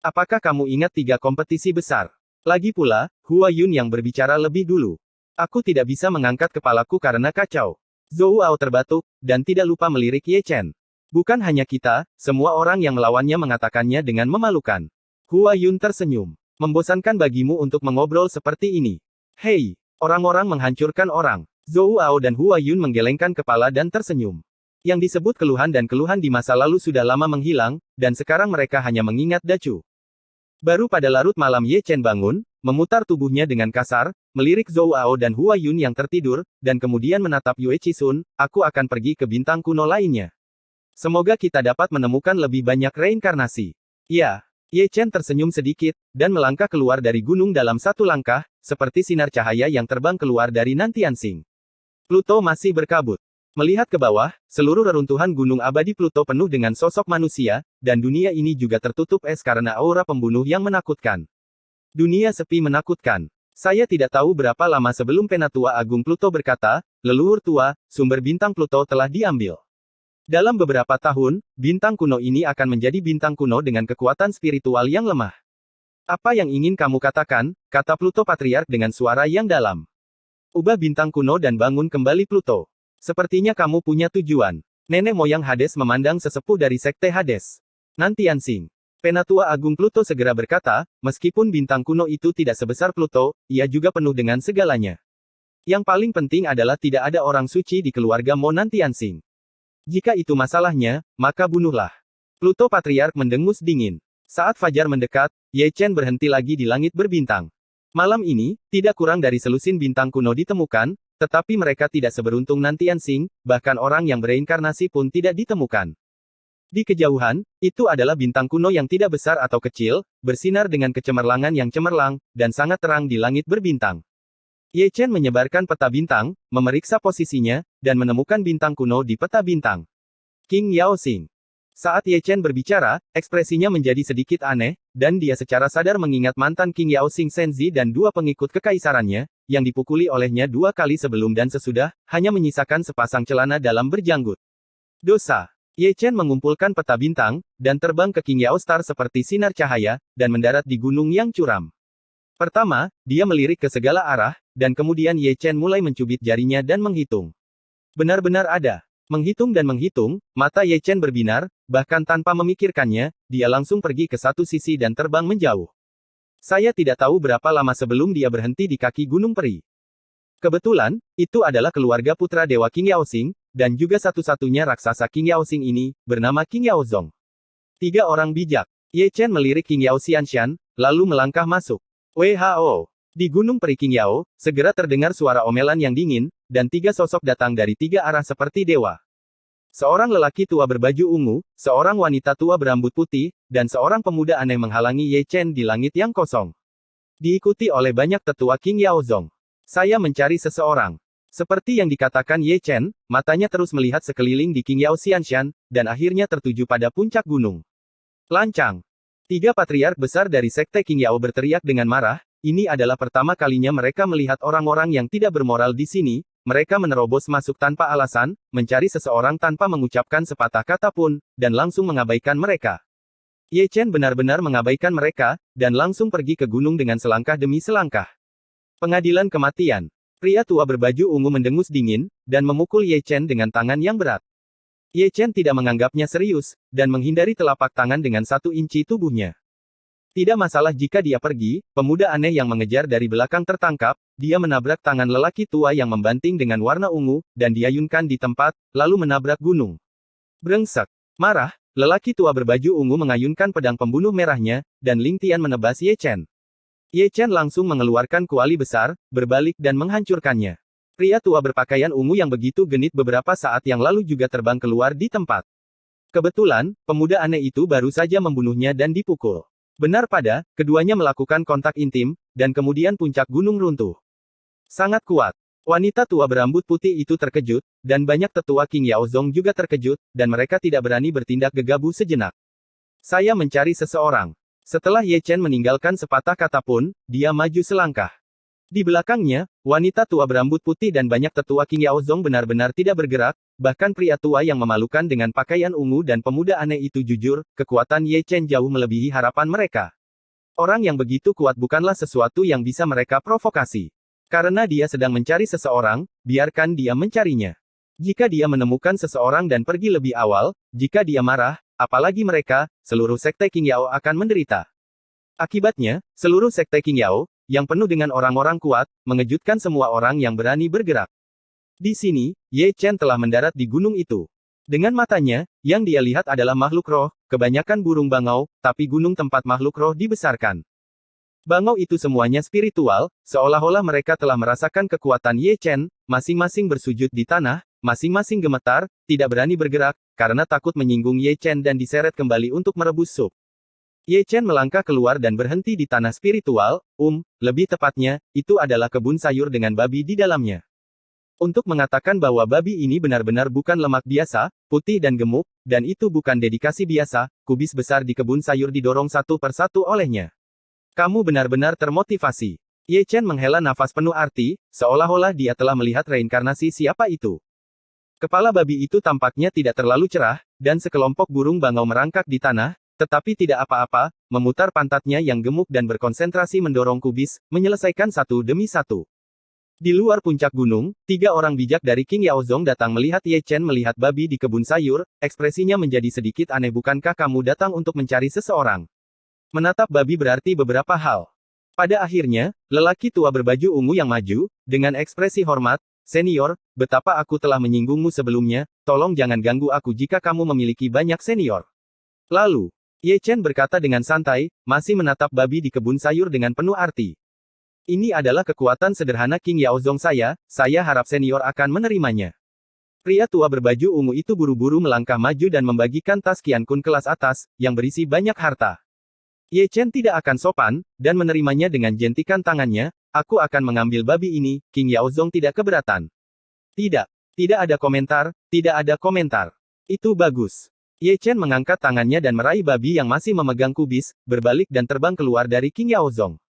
"Apakah kamu ingat 3 kompetisi besar? Lagi pula, Hua Yun yang berbicara lebih dulu. Aku tidak bisa mengangkat kepalaku karena kacau." Zhou Ao terbatuk, dan tidak lupa melirik Ye Chen. "Bukan hanya kita, semua orang yang melawannya mengatakannya dengan memalukan." Hua Yun tersenyum. "Membosankan bagimu untuk mengobrol seperti ini. Hei, orang-orang menghancurkan orang." Zhou Ao dan Hua Yun menggelengkan kepala dan tersenyum. Yang disebut keluhan dan keluhan di masa lalu sudah lama menghilang, dan sekarang mereka hanya mengingat Dacu. Baru pada larut malam Ye Chen bangun, memutar tubuhnya dengan kasar, melirik Zhou Ao dan Hua Yun yang tertidur, dan kemudian menatap Yue Chisun, "Aku akan pergi ke bintang kuno lainnya. Semoga kita dapat menemukan lebih banyak reinkarnasi." "Ya." Ye Chen tersenyum sedikit, dan melangkah keluar dari gunung dalam satu langkah, seperti sinar cahaya yang terbang keluar dari Nantiansing. Pluto masih berkabut. Melihat ke bawah, seluruh reruntuhan gunung abadi Pluto penuh dengan sosok manusia, dan dunia ini juga tertutup es karena aura pembunuh yang menakutkan. Dunia sepi menakutkan. Saya tidak tahu berapa lama sebelum Penatua Agung Pluto berkata, "Leluhur tua, sumber bintang Pluto telah diambil. Dalam beberapa tahun, bintang kuno ini akan menjadi bintang kuno dengan kekuatan spiritual yang lemah." "Apa yang ingin kamu katakan?" kata Pluto Patriark dengan suara yang dalam. "Ubah bintang kuno dan bangun kembali Pluto. Sepertinya kamu punya tujuan." Nenek moyang Hades memandang sesepuh dari Sekte Hades. Nantiansing. Penatua Agung Pluto segera berkata, "Meskipun bintang kuno itu tidak sebesar Pluto, ia juga penuh dengan segalanya. Yang paling penting adalah tidak ada orang suci di keluarga Mo Nantiansing. Jika itu masalahnya, maka bunuhlah." Pluto Patriark mendengus dingin. Saat fajar mendekat, Ye Chen berhenti lagi di langit berbintang. Malam ini, tidak kurang dari selusin bintang kuno ditemukan, tetapi mereka tidak seberuntung Nantiansing, bahkan orang yang bereinkarnasi pun tidak ditemukan. Di kejauhan, itu adalah bintang kuno yang tidak besar atau kecil, bersinar dengan kecemerlangan yang cemerlang, dan sangat terang di langit berbintang. Ye Chen menyebarkan peta bintang, memeriksa posisinya, dan menemukan bintang kuno di peta bintang. King Yao Xing. Saat Ye Chen berbicara, ekspresinya menjadi sedikit aneh, dan dia secara sadar mengingat mantan King Yao Xing Senzi dan 2 pengikut kekaisarannya, yang dipukuli olehnya 2 kali sebelum dan sesudah, hanya menyisakan sepasang celana dalam berjanggut. Dosa. Ye Chen mengumpulkan peta bintang, dan terbang ke King Yao Star seperti sinar cahaya, dan mendarat di gunung yang curam. Pertama, dia melirik ke segala arah, dan kemudian Ye Chen mulai mencubit jarinya dan menghitung. Benar-benar ada. Menghitung dan menghitung, mata Ye Chen berbinar, bahkan tanpa memikirkannya, dia langsung pergi ke satu sisi dan terbang menjauh. Saya tidak tahu berapa lama sebelum dia berhenti di kaki Gunung Peri. Kebetulan, itu adalah keluarga putra Dewa King Yaoxing, dan juga satu-satunya raksasa King Yaoxing ini, bernama King Yaozong. 3 orang bijak. Ye Chen melirik King Yao Xianshan, lalu melangkah masuk. "WHO." Di Gunung Peri King Yao, segera terdengar suara omelan yang dingin, dan 3 sosok datang dari 3 arah seperti dewa. Seorang lelaki tua berbaju ungu, seorang wanita tua berambut putih, dan seorang pemuda aneh menghalangi Ye Chen di langit yang kosong. Diikuti oleh banyak tetua King Yaozong. "Saya mencari seseorang." Seperti yang dikatakan Ye Chen, matanya terus melihat sekeliling di King Yao Xianshan, dan akhirnya tertuju pada puncak gunung. Lancang. 3 patriark besar dari Sekte King Yao berteriak dengan marah. Ini adalah pertama kalinya mereka melihat orang-orang yang tidak bermoral di sini. Mereka menerobos masuk tanpa alasan, mencari seseorang tanpa mengucapkan sepatah kata pun, dan langsung mengabaikan mereka. Ye Chen benar-benar mengabaikan mereka, dan langsung pergi ke gunung dengan selangkah demi selangkah. Pengadilan kematian. Pria tua berbaju ungu mendengus dingin, dan memukul Ye Chen dengan tangan yang berat. Ye Chen tidak menganggapnya serius, dan menghindari telapak tangan dengan 1 inci tubuhnya. Tidak masalah jika dia pergi, pemuda aneh yang mengejar dari belakang tertangkap, dia menabrak tangan lelaki tua yang membanting dengan warna ungu, dan diayunkan di tempat, lalu menabrak gunung. Brengsek. Marah, lelaki tua berbaju ungu mengayunkan pedang pembunuh merahnya, dan Ling Tian menebas Ye Chen. Ye Chen langsung mengeluarkan kuali besar, berbalik dan menghancurkannya. Pria tua berpakaian ungu yang begitu genit beberapa saat yang lalu juga terbang keluar di tempat. Kebetulan, pemuda aneh itu baru saja membunuhnya dan dipukul. Benar pada, keduanya melakukan kontak intim, dan kemudian puncak gunung runtuh. Sangat kuat. Wanita tua berambut putih itu terkejut, dan banyak tetua King Yaozong juga terkejut, dan mereka tidak berani bertindak gegabah sejenak. Saya mencari seseorang. Setelah Ye Chen meninggalkan sepatah kata pun, dia maju selangkah. Di belakangnya, wanita tua berambut putih dan banyak tetua King Yaozong benar-benar tidak bergerak, bahkan pria tua yang memalukan dengan pakaian ungu dan pemuda aneh itu jujur, kekuatan Ye Chen jauh melebihi harapan mereka. Orang yang begitu kuat bukanlah sesuatu yang bisa mereka provokasi. Karena dia sedang mencari seseorang, biarkan dia mencarinya. Jika dia menemukan seseorang dan pergi lebih awal, jika dia marah, apalagi mereka, seluruh sekte King Yao akan menderita. Akibatnya, seluruh sekte King Yao, yang penuh dengan orang-orang kuat, mengejutkan semua orang yang berani bergerak. Di sini, Ye Chen telah mendarat di gunung itu. Dengan matanya, yang dia lihat adalah makhluk roh, kebanyakan burung bangau, tapi gunung tempat makhluk roh dibesarkan. Bangau itu semuanya spiritual, seolah-olah mereka telah merasakan kekuatan Ye Chen, masing-masing bersujud di tanah, masing-masing gemetar, tidak berani bergerak, karena takut menyinggung Ye Chen dan diseret kembali untuk merebus sup. Ye Chen melangkah keluar dan berhenti di tanah spiritual, lebih tepatnya, itu adalah kebun sayur dengan babi di dalamnya. Untuk mengatakan bahwa babi ini benar-benar bukan lemak biasa, putih dan gemuk, dan itu bukan dedikasi biasa, kubis besar di kebun sayur didorong satu persatu olehnya. Kamu benar-benar termotivasi. Ye Chen menghela nafas penuh arti, seolah-olah dia telah melihat reinkarnasi siapa itu. Kepala babi itu tampaknya tidak terlalu cerah, dan sekelompok burung bangau merangkak di tanah, tetapi tidak apa-apa, memutar pantatnya yang gemuk dan berkonsentrasi mendorong kubis, menyelesaikan satu demi satu. Di luar puncak gunung, 3 orang bijak dari King Yaozong datang melihat Ye Chen melihat babi di kebun sayur, ekspresinya menjadi sedikit aneh. Bukankah kamu datang untuk mencari seseorang? Menatap babi berarti beberapa hal. Pada akhirnya, lelaki tua berbaju ungu yang maju, dengan ekspresi hormat, senior, betapa aku telah menyinggungmu sebelumnya, tolong jangan ganggu aku jika kamu memiliki banyak senior. Lalu, Ye Chen berkata dengan santai, masih menatap babi di kebun sayur dengan penuh arti. Ini adalah kekuatan sederhana King Yaozong saya harap senior akan menerimanya. Pria tua berbaju ungu itu buru-buru melangkah maju dan membagikan tas Qian Kun kelas atas, yang berisi banyak harta. Ye Chen tidak akan sopan, dan menerimanya dengan jentikan tangannya, aku akan mengambil babi ini, King Yaozong tidak keberatan. Tidak ada komentar, tidak ada komentar. Itu bagus. Ye Chen mengangkat tangannya dan meraih babi yang masih memegang kubis, berbalik dan terbang keluar dari King Yaozong.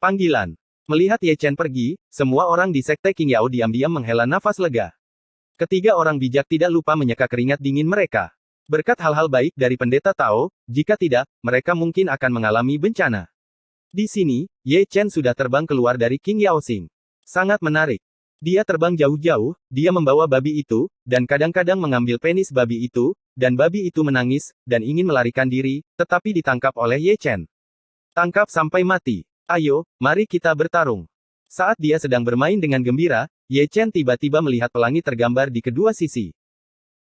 Panggilan. Melihat Ye Chen pergi, semua orang di sekte King Yao diam-diam menghela nafas lega. Ketiga orang bijak tidak lupa menyeka keringat dingin mereka. Berkat hal-hal baik dari pendeta Tao, jika tidak, mereka mungkin akan mengalami bencana. Di sini, Ye Chen sudah terbang keluar dari King Yaoxing. Sangat menarik. Dia terbang jauh-jauh, dia membawa babi itu, dan kadang-kadang mengambil penis babi itu, dan babi itu menangis, dan ingin melarikan diri, tetapi ditangkap oleh Ye Chen. Tangkap sampai mati. Ayo, mari kita bertarung. Saat dia sedang bermain dengan gembira, Ye Chen tiba-tiba melihat pelangi tergambar di kedua sisi.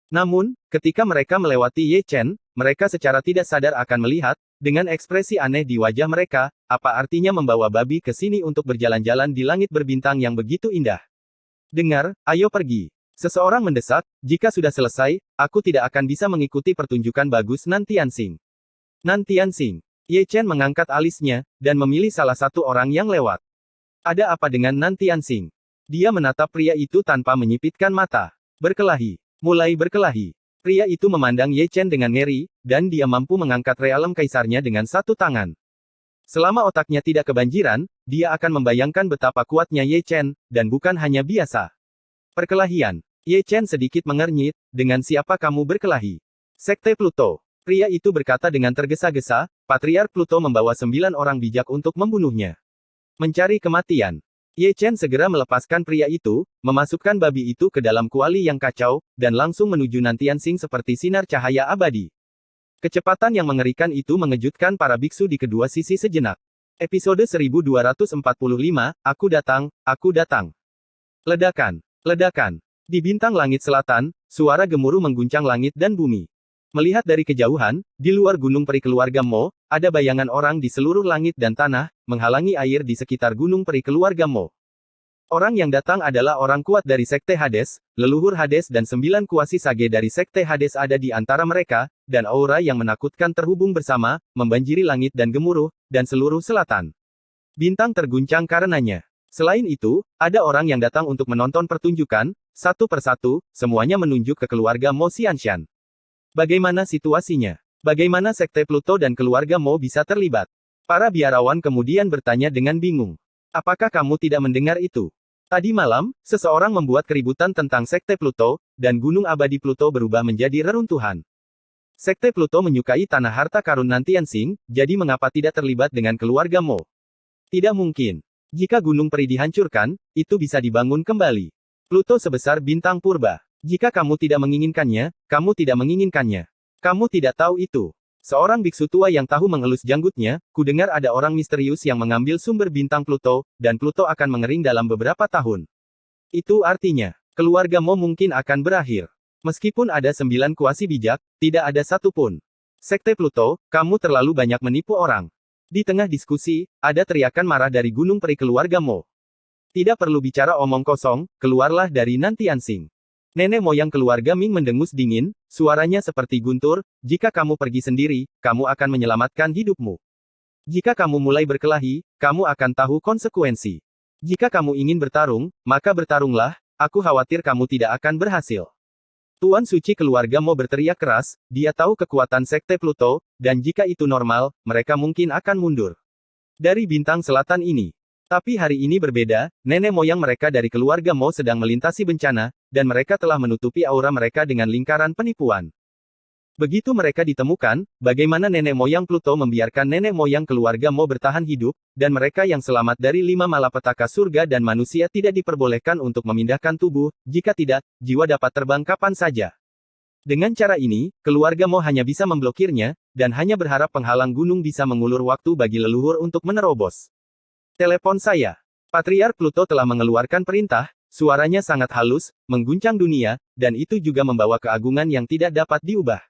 Namun, ketika mereka melewati Ye Chen, mereka secara tidak sadar akan melihat, dengan ekspresi aneh di wajah mereka, apa artinya membawa babi ke sini untuk berjalan-jalan di langit berbintang yang begitu indah. Dengar, ayo pergi. Seseorang mendesak, jika sudah selesai, aku tidak akan bisa mengikuti pertunjukan bagus Nantiansing. Nantiansing. Ye Chen mengangkat alisnya, dan memilih salah satu orang yang lewat. Ada apa dengan Nantiansing? Dia menatap pria itu tanpa menyipitkan mata. Berkelahi. Mulai berkelahi. Pria itu memandang Ye Chen dengan ngeri, dan dia mampu mengangkat realem kaisarnya dengan satu tangan. Selama otaknya tidak kebanjiran, dia akan membayangkan betapa kuatnya Ye Chen, dan bukan hanya biasa. Perkelahian. Ye Chen sedikit mengernyit, dengan siapa kamu berkelahi? Sekte Pluto. Pria itu berkata dengan tergesa-gesa, Patriark Pluto membawa 9 orang bijak untuk membunuhnya. Mencari kematian. Ye Chen segera melepaskan pria itu, memasukkan babi itu ke dalam kuali yang kacau, dan langsung menuju Nantiansing seperti sinar cahaya abadi. Kecepatan yang mengerikan itu mengejutkan para biksu di kedua sisi sejenak. Episode 1245, Aku datang, Aku datang. Ledakan. Ledakan. Di bintang langit selatan, suara gemuruh mengguncang langit dan bumi. Melihat dari kejauhan, di luar gunung peri keluarga Mo, ada bayangan orang di seluruh langit dan tanah, menghalangi air di sekitar gunung peri keluarga Mo. Orang yang datang adalah orang kuat dari Sekte Hades, leluhur Hades dan 9 kuasi sage dari Sekte Hades ada di antara mereka, dan aura yang menakutkan terhubung bersama, membanjiri langit dan gemuruh, dan seluruh selatan. Bintang terguncang karenanya. Selain itu, ada orang yang datang untuk menonton pertunjukan, satu persatu, semuanya menunjuk ke keluarga Mo Xianshan. Bagaimana situasinya? Bagaimana Sekte Pluto dan keluarga Mo bisa terlibat? Para biarawan kemudian bertanya dengan bingung. Apakah kamu tidak mendengar itu? Tadi malam, seseorang membuat keributan tentang Sekte Pluto, dan Gunung Abadi Pluto berubah menjadi reruntuhan. Sekte Pluto menyukai tanah harta karun Nantiansing, jadi mengapa tidak terlibat dengan keluarga Mo? Tidak mungkin. Jika gunung peri dihancurkan, itu bisa dibangun kembali. Pluto sebesar bintang purba. Jika kamu tidak menginginkannya, kamu tidak menginginkannya. Kamu tidak tahu itu. Seorang biksu tua yang tahu mengelus janggutnya, kudengar ada orang misterius yang mengambil sumber bintang Pluto, dan Pluto akan mengering dalam beberapa tahun. Itu artinya, keluarga Mo mungkin akan berakhir. Meskipun ada 9 kuasi bijak, tidak ada satu pun. Sekte Pluto, kamu terlalu banyak menipu orang. Di tengah diskusi, ada teriakan marah dari gunung peri keluarga Mo. Tidak perlu bicara omong kosong, keluarlah dari Nantiansing. Nenek moyang keluarga Ming mendengus dingin, suaranya seperti guntur, jika kamu pergi sendiri, kamu akan menyelamatkan hidupmu. Jika kamu mulai berkelahi, kamu akan tahu konsekuensi. Jika kamu ingin bertarung, maka bertarunglah, aku khawatir kamu tidak akan berhasil. Tuan Suci keluarga Mo berteriak keras, dia tahu kekuatan Sekte Pluto, dan jika itu normal, mereka mungkin akan mundur dari bintang selatan ini. Tapi hari ini berbeda, nenek moyang mereka dari keluarga Mo sedang melintasi bencana, dan mereka telah menutupi aura mereka dengan lingkaran penipuan. Begitu mereka ditemukan, bagaimana nenek moyang Pluto membiarkan nenek moyang keluarga Mo bertahan hidup, dan mereka yang selamat dari 5 malapetaka surga dan manusia tidak diperbolehkan untuk memindahkan tubuh, jika tidak, jiwa dapat terbang kapan saja. Dengan cara ini, keluarga Mo hanya bisa memblokirnya, dan hanya berharap penghalang gunung bisa mengulur waktu bagi leluhur untuk menerobos. Telepon saya. Patriark Pluto telah mengeluarkan perintah, suaranya sangat halus, mengguncang dunia, dan itu juga membawa keagungan yang tidak dapat diubah.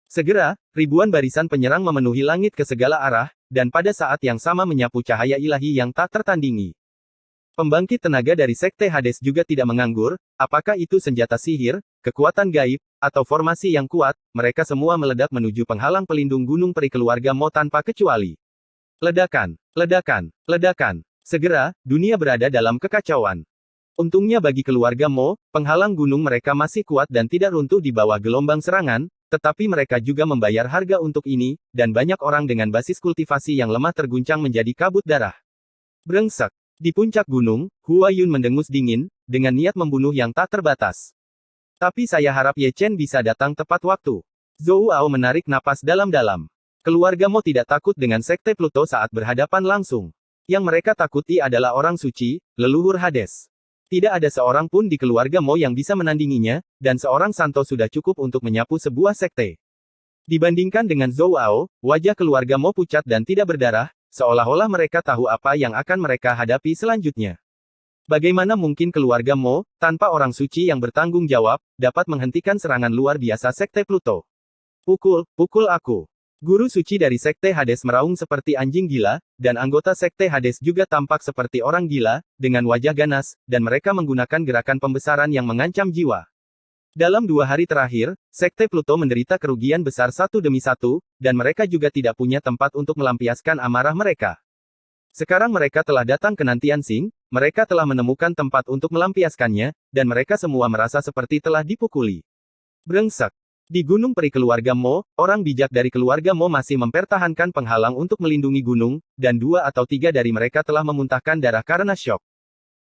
Segera, ribuan barisan penyerang memenuhi langit ke segala arah, dan pada saat yang sama menyapu cahaya ilahi yang tak tertandingi. Pembangkit tenaga dari Sekte Hades juga tidak menganggur, apakah itu senjata sihir, kekuatan gaib, atau formasi yang kuat, mereka semua meledak menuju penghalang pelindung gunung peri keluarga Mo tanpa kecuali. Ledakan, ledakan, ledakan. Segera, dunia berada dalam kekacauan. Untungnya bagi keluarga Mo, penghalang gunung mereka masih kuat dan tidak runtuh di bawah gelombang serangan, tetapi mereka juga membayar harga untuk ini, dan banyak orang dengan basis kultivasi yang lemah terguncang menjadi kabut darah. Brengsek. Di puncak gunung, Hua Yun mendengus dingin, dengan niat membunuh yang tak terbatas. Tapi saya harap Ye Chen bisa datang tepat waktu. Zhou Ao menarik napas dalam-dalam. Keluarga Mo tidak takut dengan Sekte Pluto saat berhadapan langsung. Yang mereka takuti adalah orang suci, leluhur Hades. Tidak ada seorang pun di keluarga Mo yang bisa menandinginya, dan seorang santo sudah cukup untuk menyapu sebuah sekte. Dibandingkan dengan Zhou Ao, wajah keluarga Mo pucat dan tidak berdarah, seolah-olah mereka tahu apa yang akan mereka hadapi selanjutnya. Bagaimana mungkin keluarga Mo, tanpa orang suci yang bertanggung jawab, dapat menghentikan serangan luar biasa Sekte Pluto? Pukul aku. Guru suci dari Sekte Hades meraung seperti anjing gila, dan anggota Sekte Hades juga tampak seperti orang gila, dengan wajah ganas, dan mereka menggunakan gerakan pembesaran yang mengancam jiwa. Dalam 2 hari terakhir, Sekte Pluto menderita kerugian besar satu demi satu, dan mereka juga tidak punya tempat untuk melampiaskan amarah mereka. Sekarang mereka telah datang ke Nantiansing, mereka telah menemukan tempat untuk melampiaskannya, dan mereka semua merasa seperti telah dipukuli. Brengsek. Di gunung peri keluarga Mo, orang bijak dari keluarga Mo masih mempertahankan penghalang untuk melindungi gunung, dan 2 atau 3 dari mereka telah memuntahkan darah karena syok.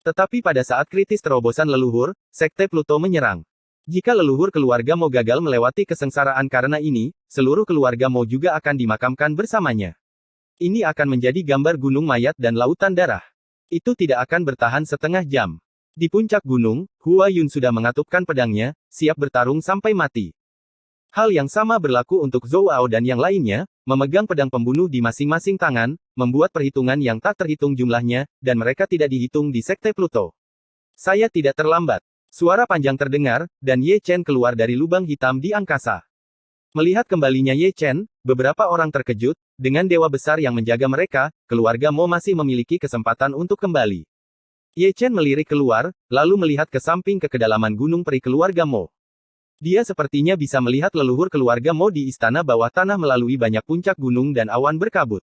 Tetapi pada saat kritis terobosan leluhur, Sekte Pluto menyerang. Jika leluhur keluarga Mo gagal melewati kesengsaraan karena ini, seluruh keluarga Mo juga akan dimakamkan bersamanya. Ini akan menjadi gambar gunung mayat dan lautan darah. Itu tidak akan bertahan setengah jam. Di puncak gunung, Hua Yun sudah mengatupkan pedangnya, siap bertarung sampai mati. Hal yang sama berlaku untuk Zhou Ao dan yang lainnya, memegang pedang pembunuh di masing-masing tangan, membuat perhitungan yang tak terhitung jumlahnya, dan mereka tidak dihitung di Sekte Pluto. Saya tidak terlambat. Suara panjang terdengar, dan Ye Chen keluar dari lubang hitam di angkasa. Melihat kembalinya Ye Chen, beberapa orang terkejut, dengan dewa besar yang menjaga mereka, keluarga Mo masih memiliki kesempatan untuk kembali. Ye Chen melirik keluar, lalu melihat ke samping ke kedalaman gunung peri keluarga Mo. Dia sepertinya bisa melihat leluhur keluarga Mo di istana bawah tanah melalui banyak puncak gunung dan awan berkabut.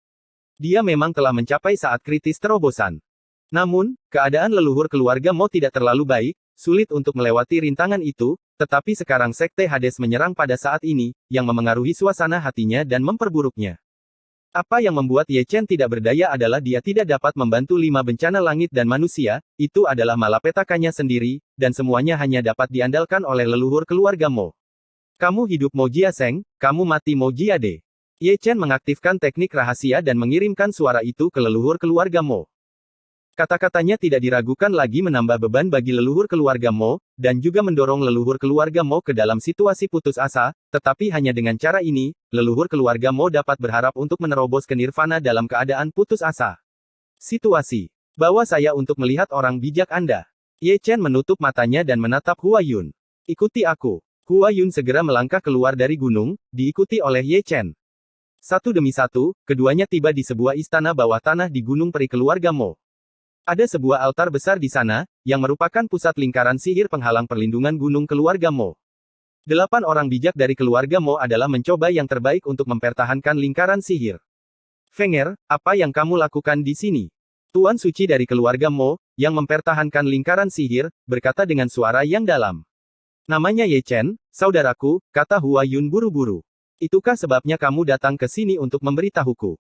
Dia memang telah mencapai saat kritis terobosan. Namun, keadaan leluhur keluarga Mo tidak terlalu baik, sulit untuk melewati rintangan itu, tetapi sekarang Sekte Hades menyerang pada saat ini, yang memengaruhi suasana hatinya dan memperburuknya. Apa yang membuat Ye Chen tidak berdaya adalah dia tidak dapat membantu 5 bencana langit dan manusia, itu adalah malapetakannya sendiri, dan semuanya hanya dapat diandalkan oleh leluhur keluarga Mo. Kamu hidup Mo Jiaseng, kamu mati Mo Jiade. Ye Chen mengaktifkan teknik rahasia dan mengirimkan suara itu ke leluhur keluarga Mo. Kata-katanya tidak diragukan lagi menambah beban bagi leluhur keluarga Mo, dan juga mendorong leluhur keluarga Mo ke dalam situasi putus asa, tetapi hanya dengan cara ini, leluhur keluarga Mo dapat berharap untuk menerobos ke nirvana dalam keadaan putus asa. Situasi. Bawa saya untuk melihat orang bijak Anda. Ye Chen menutup matanya dan menatap Hua Yun. Ikuti aku. Hua Yun segera melangkah keluar dari gunung, diikuti oleh Ye Chen. Satu demi satu, keduanya tiba di sebuah istana bawah tanah di gunung peri keluarga Mo. Ada sebuah altar besar di sana, yang merupakan pusat lingkaran sihir penghalang perlindungan gunung keluarga Mo. 8 orang bijak dari keluarga Mo adalah mencoba yang terbaik untuk mempertahankan lingkaran sihir. Fenger, apa yang kamu lakukan di sini? Tuan suci dari keluarga Mo, yang mempertahankan lingkaran sihir, berkata dengan suara yang dalam. Namanya Ye Chen, saudaraku, kata Hua Yun buru-buru. Itukah sebabnya kamu datang ke sini untuk memberitahuku?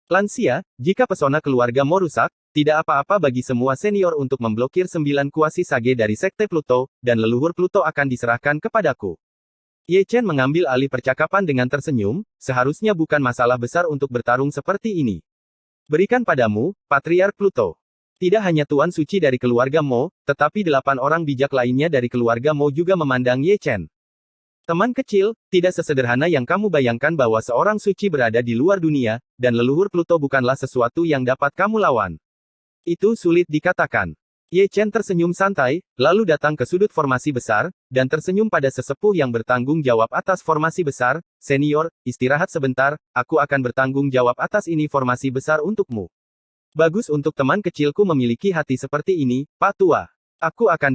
Lansia, jika pesona keluarga Mo rusak, tidak apa-apa bagi semua senior untuk memblokir 9 kuasi sage dari Sekte Pluto, dan leluhur Pluto akan diserahkan kepadaku. Ye Chen mengambil alih percakapan dengan tersenyum, seharusnya bukan masalah besar untuk bertarung seperti ini. Berikan padamu, Patriark Pluto. Tidak hanya Tuan Suci dari keluarga Mo, tetapi 8 orang bijak lainnya dari keluarga Mo juga memandang Ye Chen. Teman kecil, tidak sesederhana yang kamu bayangkan bahwa seorang suci berada di luar dunia, dan leluhur Pluto bukanlah sesuatu yang dapat kamu lawan. Itu sulit dikatakan. Ye Chen tersenyum santai, lalu datang ke sudut formasi besar, dan tersenyum pada sesepuh yang bertanggung jawab atas formasi besar. Senior, istirahat sebentar, aku akan bertanggung jawab atas ini formasi besar untukmu. Bagus untuk teman kecilku memiliki hati seperti ini, Pak Tua. Aku akan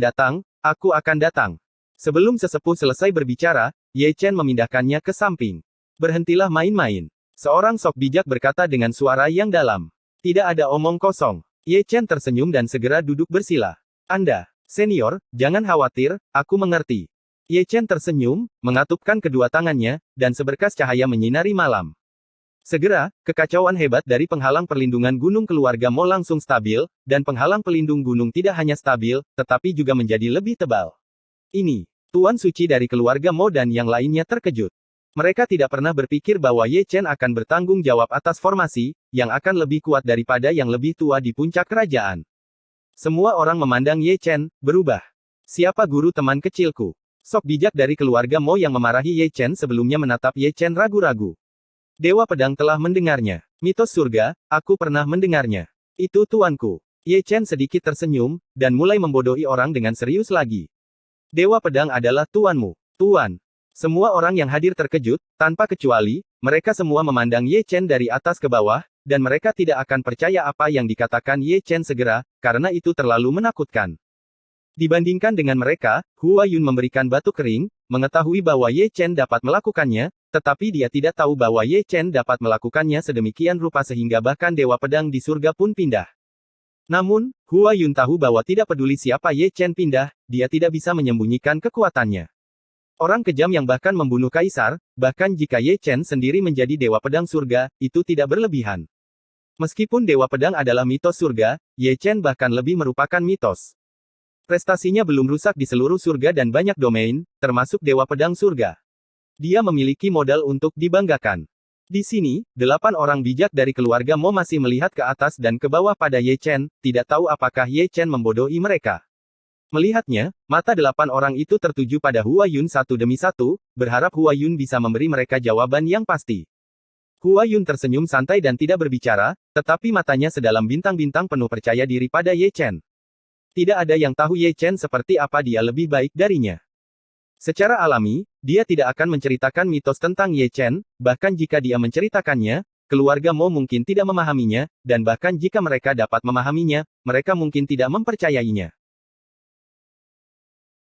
datang. Sebelum sesepuh selesai berbicara, Ye Chen memindahkannya ke samping. Berhentilah main-main. Seorang sok bijak berkata dengan suara yang dalam. Tidak ada omong kosong. Ye Chen tersenyum dan segera duduk bersila. Anda, senior, jangan khawatir, aku mengerti. Ye Chen tersenyum, mengatupkan kedua tangannya, dan seberkas cahaya menyinari malam. Segera, kekacauan hebat dari penghalang perlindungan gunung keluarga Mo langsung stabil, dan penghalang pelindung gunung tidak hanya stabil, tetapi juga menjadi lebih tebal. Ini, Tuan Suci dari keluarga Mo dan yang lainnya terkejut. Mereka tidak pernah berpikir bahwa Ye Chen akan bertanggung jawab atas formasi, yang akan lebih kuat daripada yang lebih tua di puncak kerajaan. Semua orang memandang Ye Chen, berubah. Siapa guru teman kecilku? Sok bijak dari keluarga Mo yang memarahi Ye Chen sebelumnya menatap Ye Chen ragu-ragu. Dewa Pedang telah mendengarnya. Mitos surga, aku pernah mendengarnya. Itu tuanku. Ye Chen sedikit tersenyum, dan mulai membodohi orang dengan serius lagi. Dewa Pedang adalah tuanmu. Tuan. Semua orang yang hadir terkejut, tanpa kecuali, mereka semua memandang Ye Chen dari atas ke bawah, dan mereka tidak akan percaya apa yang dikatakan Ye Chen segera, karena itu terlalu menakutkan. Dibandingkan dengan mereka, Hua Yun memberikan batu kering, mengetahui bahwa Ye Chen dapat melakukannya, tetapi dia tidak tahu bahwa Ye Chen dapat melakukannya sedemikian rupa sehingga bahkan Dewa Pedang di surga pun pindah. Namun, Hua Yun tahu bahwa tidak peduli siapa Ye Chen pindah, dia tidak bisa menyembunyikan kekuatannya. Orang kejam yang bahkan membunuh kaisar, bahkan jika Ye Chen sendiri menjadi Dewa Pedang surga, itu tidak berlebihan. Meskipun Dewa Pedang adalah mitos surga, Ye Chen bahkan lebih merupakan mitos. Prestasinya belum rusak di seluruh surga dan banyak domain, termasuk Dewa Pedang surga. Dia memiliki modal untuk dibanggakan. Di sini, 8 orang bijak dari keluarga Mo masih melihat ke atas dan ke bawah pada Ye Chen, tidak tahu apakah Ye Chen membodohi mereka. Melihatnya, mata 8 orang itu tertuju pada Hua Yun satu demi satu, berharap Hua Yun bisa memberi mereka jawaban yang pasti. Hua Yun tersenyum santai dan tidak berbicara, tetapi matanya sedalam bintang-bintang penuh percaya diri pada Ye Chen. Tidak ada yang tahu Ye Chen seperti apa dia lebih baik darinya. Secara alami, dia tidak akan menceritakan mitos tentang Ye Chen, bahkan jika dia menceritakannya, keluarga Mo mungkin tidak memahaminya, dan bahkan jika mereka dapat memahaminya, mereka mungkin tidak mempercayainya.